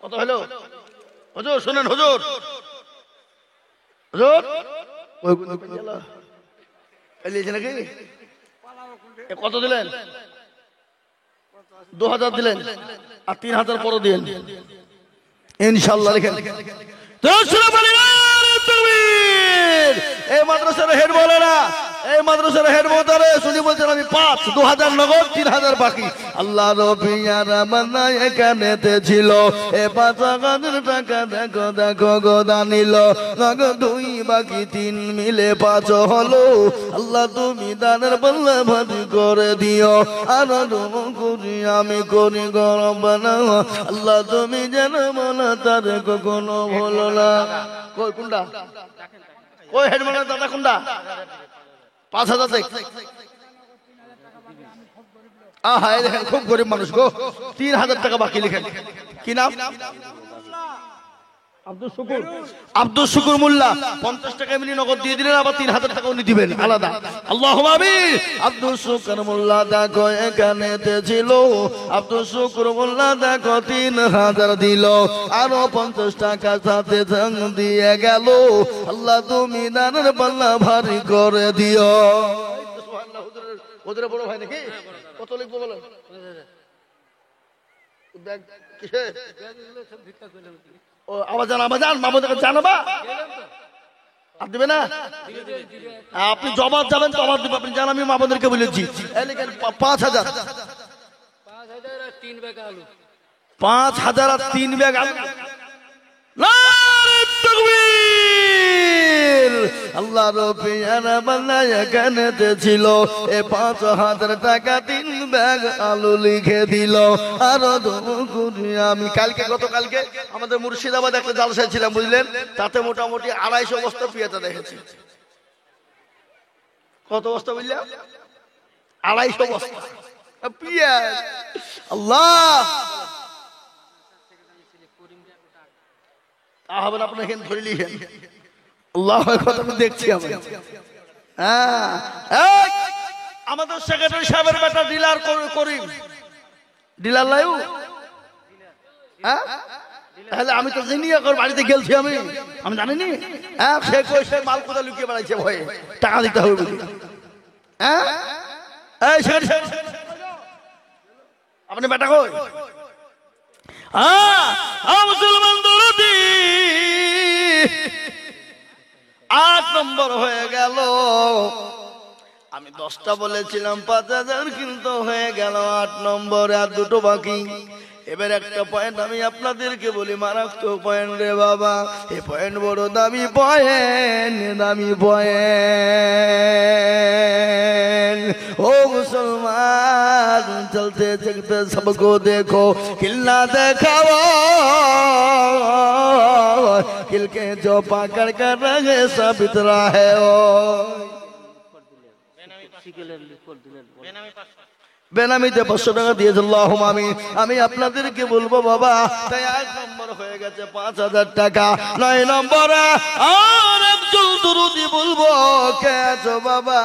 কত হলো? হুজুর শুনেন, হুজুর হুজুর নাকি কত দিলেন? 2,000 দিলেন, আর 3,000 পরও দিলেন ইনশাল্লাহ। লিখেন এই মাদ্রাসার হেড বলে না, এই মাদ্রাসার হেড মোতারে শুনি বলছেন আমি 5,000 নগদ 3,000 বাকি। আল্লাহ রবিয়ার মান্না এখানেতে ছিল এ 5,000 টাকা দেখো দেখো গোদা নিল নগদ 2 বাকি 3 মিলে 5 হলো। আল্লাহ তুমি দানের পাল্লা ভারী করে দিও আর করি আমি করি গরম বানাও। আল্লাহ তুমি যেন মনে তার কখনো হলো না। কই কোনটা কই হেড মোতারে দাদা কোনটা 5,000 দেখ। আহা এই দেখেন খুব গরিব মানুষ গো 3,000 টাকা বাকি লিখেন। কি নাম? আব্দুল শুকুর মোল্লা। 50 টাকা এমনি নগদ দিয়ে দিলেন আবার 3,000 টাকা উনি দিবেন আলাদা। আল্লাহুম্মা আমিন। আব্দুল শুকুর মোল্লা দেখো এখানেতে ছিল আব্দুল শুকুর মোল্লা দেখো 3,000 দিল আরো 50 টাকা সাথে সঙ্গ দিয়ে গেল। আল্লাহ তুমি দানের পাল্লা ভারী করে দিও। ওদের বড় ভাই নাকি কত লিখবো বলেন? ও আবাজান আবাজান মামুদেরকে জানাবা আর দিবে না? আপনি জবাব যাবেন তো আবার দিবে। আপনি জান আমি মামুদেরকে বলেছি 5,000 5,000 আর 3 ব্যাগ আলু। আল্লাহ রবিয়ানা বান্দা এখানেতে ছিল এ 5,000 টাকা 3 ব্যাগ আলু লিখে দিল আরো আমি কালকে গতকালকে আমাদের মুর্শিদাবাদ একটা জালসায় ছিলাম বুঝলেন, তাতে মোটামুটি 250 বস্তা পেঁয়াজা দেখেছি। কত বস্তা বুঝলাম? 250 বস্তা পেঁয়াজ। আল্লাহ তা হবে না, আপনি এখানে ধরে লিখেন আল্লাহ কথা আমি দেখছি। আমি হ্যাঁ আমাদের সেক্রেটারি সাহেবের বেটা ডিলার করিম ডিলার লাইউ। হ্যাঁ তাহলে আমি তো জানি এখন বাড়িতে গেলছি আমি জানিনি। হ্যাঁ সে কই সে মাল কোথা লুকিয়ে বেড়াইছে ভয়ে টাকা দিতে হবে বুঝি। হ্যাঁ এই সেক্রেটারি সাহেব আপনি বেটা কই? মুসলমান দরদি 8 নম্বর হয়ে গেল। আমি 10টা বলেছিলাম 5,000 কিন্তু হয়ে গেল 8 নম্বর আর 2টো বাকি। এবার একটা পয়েন্ট আমি আপনাদেরকে বলি মারাত্মক পয়েন্ট রে বাবা। এই পয়েন্ট বড় দামি পয়েন্ট দামি পয়েন্ট। ও মুসলমান চলতে চলতে সবকো দেখো কিল্লা দেখাও किल के जो पकड़ कर रहे सब इतना है ओ বেনামিতে 500 টাকা দিয়েছে আল্লাহুম্মা আমিন। আমি আপনাদেরকে বলবো বাবা তাই 1 নম্বর হয়ে গেছে 5,000 টাকা। 9 নম্বরে আর একজন দুরুদি বলবো কে আছো বাবা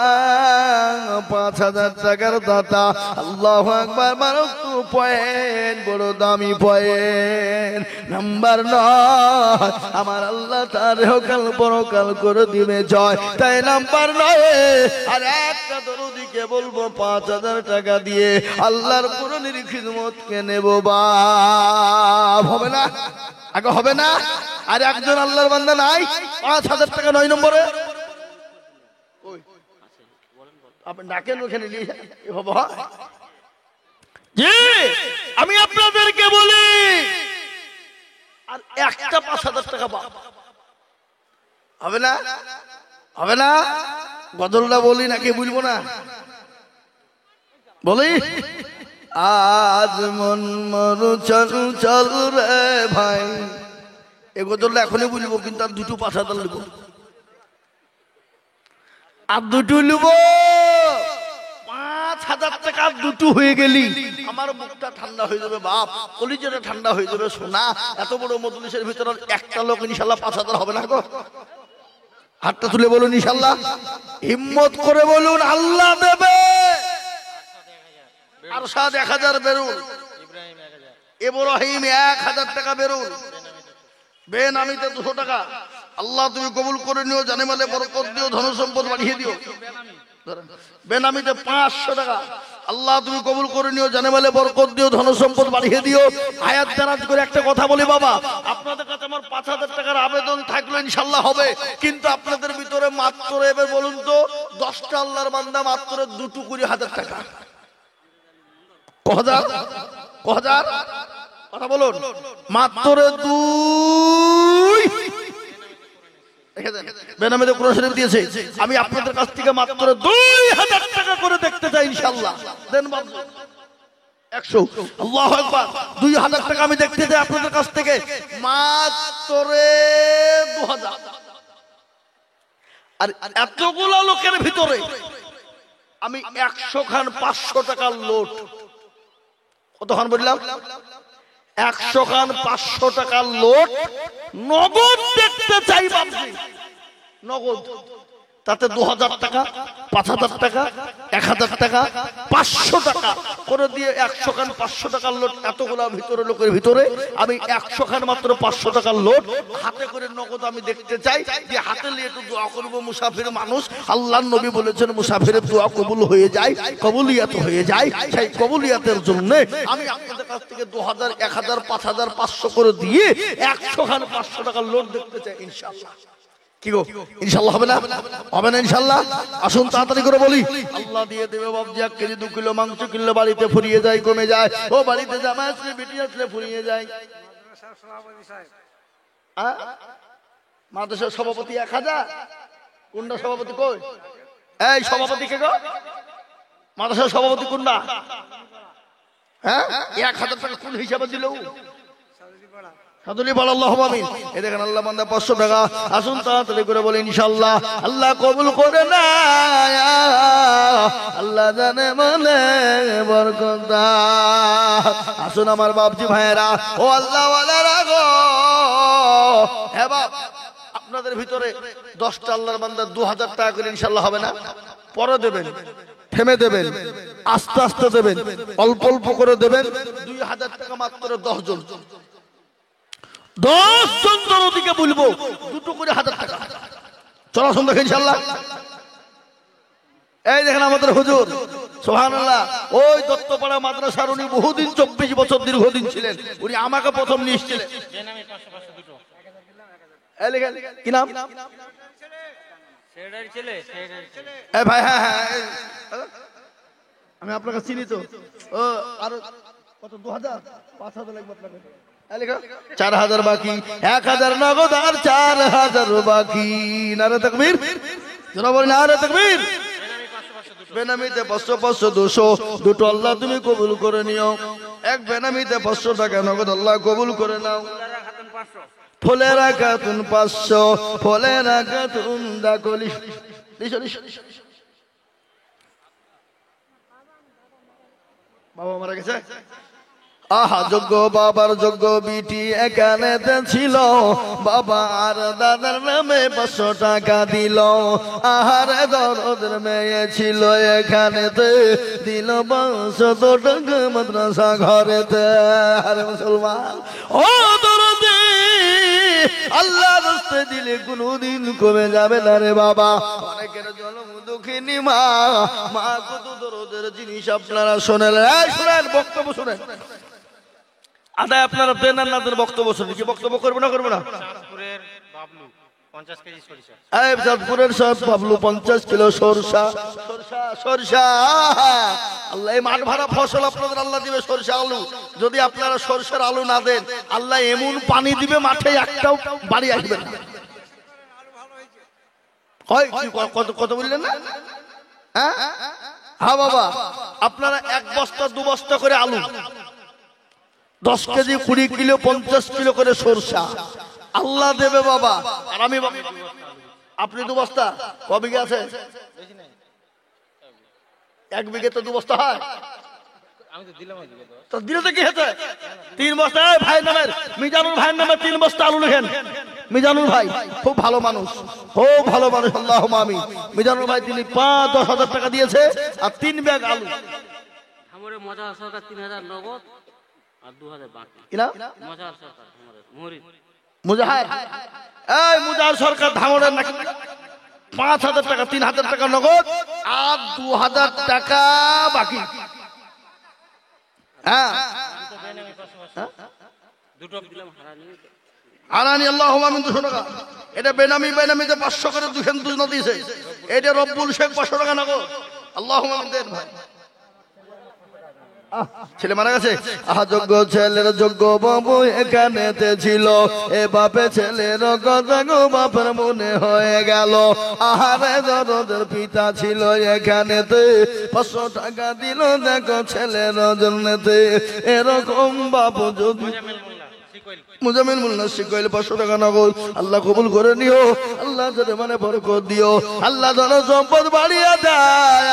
5,000 টাকার দাতা। আল্লাহু আকবার মারাত্মক পয়েন্ট বড় দামি পয়েন্ট। নাম্বার 9 আমার আল্লাহ তার হকাল পরকাল করে দিবে জয়। তাই নাম্বার 9 আর একটা দুরুদিকে বলবো 5,000 টাকা দিয়ে আল্লাহর কোরআনের খিদমতকে নেব বাপ। হবে না? আগে হবে না? আর একজন আল্লাহর বান্দা নাই 5,000 টাকা 9 নম্বরে আপনি ডাকেন ওখানে নিয়ে হবে। জি আমি আপনাদেরকে বলি আর একটা 5,000 টাকা বাপ হবে না? হবে না? গজলটা বলি নাকি বলবো না বলি? আজ মন মরু চল চল রে ভাই এ গজলটা এখনই বলবো কিন্তু আর 2টো 5,000 লিখব আর 2টো লিখব 5,000 টাকা 2টো হয়ে গেলি আমার মুখটা ঠান্ডা হয়ে যাবে বাপ, কলিজাটা ঠান্ডা হয়ে যাবে সোনা। এত বড় মজলিসের ভিতরে একটা লোক ইনশাআল্লাহ 5,000 হবে না গো? হাতটা তুলে বলুন ইনশাআল্লাহ, হিম্মত করে বলুন আল্লাহ দেবে। আরশাদ 1,000 বেরুন, ইব্রাহিম 1,000 টাকা বেরুন, বেনামিতে 200 টাকা। আল্লাহ তুমি কবুল করে নিও, জানে মালে বরকত দিও, ধন সম্পদ বাড়িয়ে দিও। বেনামিতে 500 টাকা। আল্লাহ তুমি কবুল করে নিও, জানে বলে বরকত দিও, ধন সম্পদ বাড়িয়ে দিও। আয়াত দারাজ করে একটা কথা বলি বাবা, আপনাদের কাছে আমার 5000 টাকার আবেদন থাকলো ইনশাআল্লাহ হবে, কিন্তু আপনাদের ভিতরে মাত্র এবার বলুন তো 10টা আল্লাহর বান্দা মাত্র 2-2 টাকা। কহাজার কথা বলুন, মাত্র 2 বেনামিতে কোরআন শরীফ দিয়েছে। আমি আপনাদের কাছ থেকে মাত্র 2000 টাকা করে দেখতে চাই ইনশাআল্লাহ। দেন বাবু 100। আল্লাহু আকবার। 2000 টাকা আমি দেখতে চাই আপনাদের কাছ থেকে, মাত্র 2000। আর এতগুলো লোকের ভিতরে আমি 100 খান 500 টাকার লোট, কতক্ষণ বললাম? 100 খান 500 টাকার লোট নগদ দেখতে চাই বাবজি, নগদ। তাতে 2000 টাকা, 5000 টাকা, 1000 টাকা, 500 টাকা করে দিয়ে 100 খান 500 টাকার লোট, এতগুলা ভিতরে লোকের ভিতরে আমি 100 খান মাত্র 500 টাকার লোট হাতে করে নগদ আমি দেখতে চাই। যে হাতে নিয়ে একটু দোয়া করবো, মুসাফির মানুষ, আল্লাহর নবী বলেছেন মুসাফিরের দোয়া কবুল হয়ে যায়, কবুলিয়াত হয়ে যায়। সেই কবুলিয়াতের জন্য আমি আপনাদের কাছ থেকে 2000, 1000, 5000, 500 করে দিয়ে 100 খান 500 টাকার লোট দেখতে চাই ইনশাআল্লাহ। কি গো ইনশাআল্লাহ হবে না? হবে না ইনশাআল্লাহ? আসুন তাড়াতাড়ি করে বলি, আল্লাহ দিয়ে দেবে বাবজি। 1 কেজি 2 কিলো মাংস কিনলে বাড়িতে ফুরিয়ে যায়, কমে যায়। ও বাড়িতে জামা আসলে বেটি আসলে ফুরিয়ে যায়। মাদ্রাসার সভাপতি 1000, কোনটা সভাপতি? কই এই সভাপতি কে গো? মাদ্রাসার সভাপতি কোনটা? হ্যাঁ 1000 টাকা কোন হিসাবে দিল? সাদুলি বল আল্লাহুম্মা আমিন। এই দেখেন আল্লাহ বান্দা 500 টাকা। আসুন তাড়াতাড়ি করে বলি ইনশাআল্লাহ আল্লাহ কবুল করে না, আল্লাহ জানে মনে বরকত দাও। আসুন আমার বাপজি ভাইয়েরা, ও আল্লাহ ওয়ালারা গো, হে বাপ, আপনাদের ভিতরে 10টা আল্লাহর বান্দা 2000 টাকা করে ইনশাআল্লাহ হবে না? পরে দেবেন, থেমে দেবেন, আস্তে আস্তে দেবেন, অল্প অল্প করে দেবেন। 2000 টাকা মাত্র 10 জন, 10 জন দরদিকে বলবো 2 করে 1000 টাকা। চলো আসুন দেখেন ইনশাআল্লাহ। এই দেখেন আমাদের হুজুর, সুবহানাল্লাহ, ওই দত্তপাড়া মাদ্রাসার উনি বহুদিন 24 বছর দীর্ঘদিন ছিলেন। উনি আমাকে প্রথম নিয়ে এসেছিলেন। এই লেখেন কি নাম? এই ভাই, হ্যাঁ হ্যাঁ, আমি আপনাকে চিনি তো। ও আর কত? 2000, 5000 লাগবে আপনাকে। 4000 বাকি, 1000 নগদ আর 4000 বাকি। নারে তাকবীর, যারা বলেন নারে তাকবীর। বেনামিতে 500, 500, 200, দুটো আল্লাহ তুমি কবুল করে নিও। এক বেনামিতে 500 টাকা নগদ আল্লাহ কবুল করে নাও। ফলে রাখাতুন 500, ফলে রাখাতুন দাকলি। বাবা মারা গেছে। আহা যোগ্য বাবার যোগ্য বিটি এখানেতে ছিল, বাবা আর দাদার নামে 500 টাকা দিল। আহার দরদের মেয়ে ছিল এখানেতে, দিল 500 টাকা মাদ্রাসা ঘরেতে। আরে মুসলমান, ও দরদে, আল্লাহ রাস্তায় দিলে কোনদিন কমে যাবে না রে বাবা। অনেকের জন্ম দুঃখিনী মা, মা কত দরদের জিনিস আপনারা শোনেন। শোনেন বক্তব্য শোনেন, আদায় আপনারা দেন না দেন বক্তব্য শুনি। কি বক্তব্য করবো না করবো না? চাঁদপুরের বাবলু 50 কেজি সরিষা। এই চাঁদপুরের সব বাবলু 50 কিলো সরষা। সরষা সরষা, আল্লাহ এই মাঠ ভরা ফসল আপনাদের আল্লাহ দিবে সরষা আলু। যদি আপনারা সরষার আলু না দেন, আল্লাহ এমন পানি দিবে মাঠে একটাও বাড়ি আসবে না। কত কত বললেন না? হ্যাঁ হ্যাঁ বাবা, আপনারা 1 বস্তা 2 বস্তা করে আলু, 10 কেজি 20 কিলো 50 কিলো করে সরষা আল্লাহ দেবে বাবা। আর আমি, আপনি 2 বস্তা, ক বিঘে আছে? 1 বিঘে তো 2 বস্তা হয়। আমি তো দিলাম তো দিলে তো কি হয়েছে? 3 বস্তা। ভাই নামের মিজানুর ভাইয়ের নামে 3 বস্তা আলু লিখেন। মিজানুর ভাই খুব ভালো মানুষ, খুব ভালো মানুষ, আল্লাহুম্মা আমিন। মিজানুর ভাই তিনি 5-10 হাজার টাকা দিয়েছে আর 3 ব্যাগ আলু। আমারে মজার সরকার 3000 নগদ আর 2000 বাকি। কি না? মজার সরকার আমাদের মরিদ মুজাহির। এই মুজাহির সরকার ধামরের নাকি 5,000 টাকা, 3,000 টাকা নগদ আর 2,000 টাকা বাকি। হ্যাঁ দুটো দিলাম হারানি আলানি আল্লাহুম্মা আমিন 200 টাকা। এটা বেনামিতে 500 করে 200 দিয়েছে। এটা রব্বুল শেখ 500 টাকা নগদ। আল্লাহুম্মা আমিন দেন ভাই। ছেলে মারা গেছে। আহা যোগ্য ছেলের যোগ্য বাবু এখানেতে ছিল, এ বাপে ছেলের কথা গো বাপের মনে হয়ে গেল। আহারে দরদের পিতা ছিল এখানেতে, 500 টাকা দিল দেখো ছেলের জন্যতে। এরকম বাবু যদি মুজামিল মোল্লা শিকইল 500 টাকা নগদ। আল্লাহ কবুল করে নিও, আল্লাহ যাতে মানে বরকত দিও, আল্লাহ ধন সম্পদ বাড়িয়ে দেয়।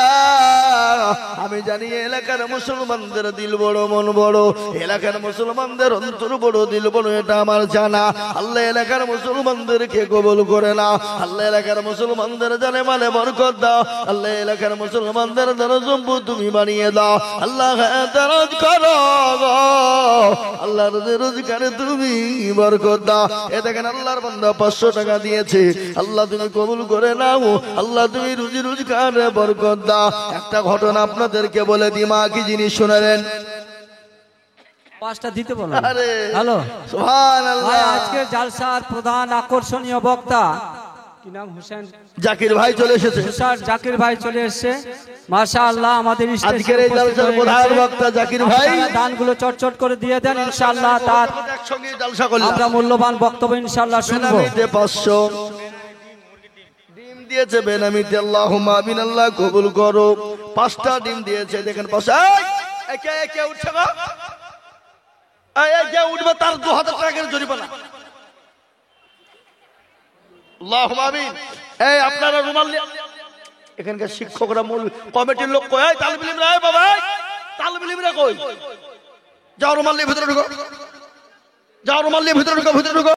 আমি জানি এলাকার মুসলমানদের দিল বড় মন বড়, এলাকার মুসলমানদের অন্তর বড় দিল বড়, এটা আমার জানা। আল্লাহ এলাকার মুসলমানদেরকে কবুল করে না, আল্লাহ এলাকার মুসলমানদের জানে মানে বরকত দাও, আল্লাহ এলাকার মুসলমানদের ধন সম্পদ তুমি বানিয়ে দাও। আল্লাহ দরদ করো গো, আল্লাহ রোজগারে তুমি বরকত দাও। এ দেখেন আল্লাহর বান্দা 500 টাকা দিয়েছে, আল্লাহ তুমি কবুল করে নাও, আল্লাহ তুমি রুজি রোজগারে বরকত দাও। একটা ঘটনা আপনাদেরকে বলে দিই, মা কি জিনিস শুনালেন? পাঁচটা দিতে বলো। আরে হ্যালো, সুবহানাল্লাহ। আজকের জালসার প্রধান আকর্ষণীয় বক্তা কি নাম? হোসেন জাকির ভাই চলে এসেছে। জাকির ভাই চলে এসেছে, মাশাআল্লাহ। আমাদের আজকের এই জালসার প্রধান বক্তা জাকির ভাই। দানগুলো চটচট করে দিয়ে দেন ইনশাআল্লাহ, তার একসঙ্গে জালসা করলাম। আমরা মূল্যবান বক্তব্য ইনশাআল্লাহ শুনবো। বেনামিতে 500 ডিম দিয়েছে, বেনামিতে আল্লাহুম্মা আমিন, আল্লাহ কবুল করো। 5টা ডিম দিয়েছে, দেখেন 5। এই কে উঠছে গো? এই যে উঠবে তার 2,000 টাকা করে জরিমানা। আল্লাহুম্মা আমিন। এই আপনারা রুমাল এখানকার শিক্ষকরা মূল কমিটির লোক কই? তালিব ইলমরা, এই বাবা তালিব ইলমরা কই? যাও রুমাল নিয়ে ভিতরে ঢুকো, যাও রুমাল নিয়ে ভিতরে ঢুকো, ভিতরে ঢুকো।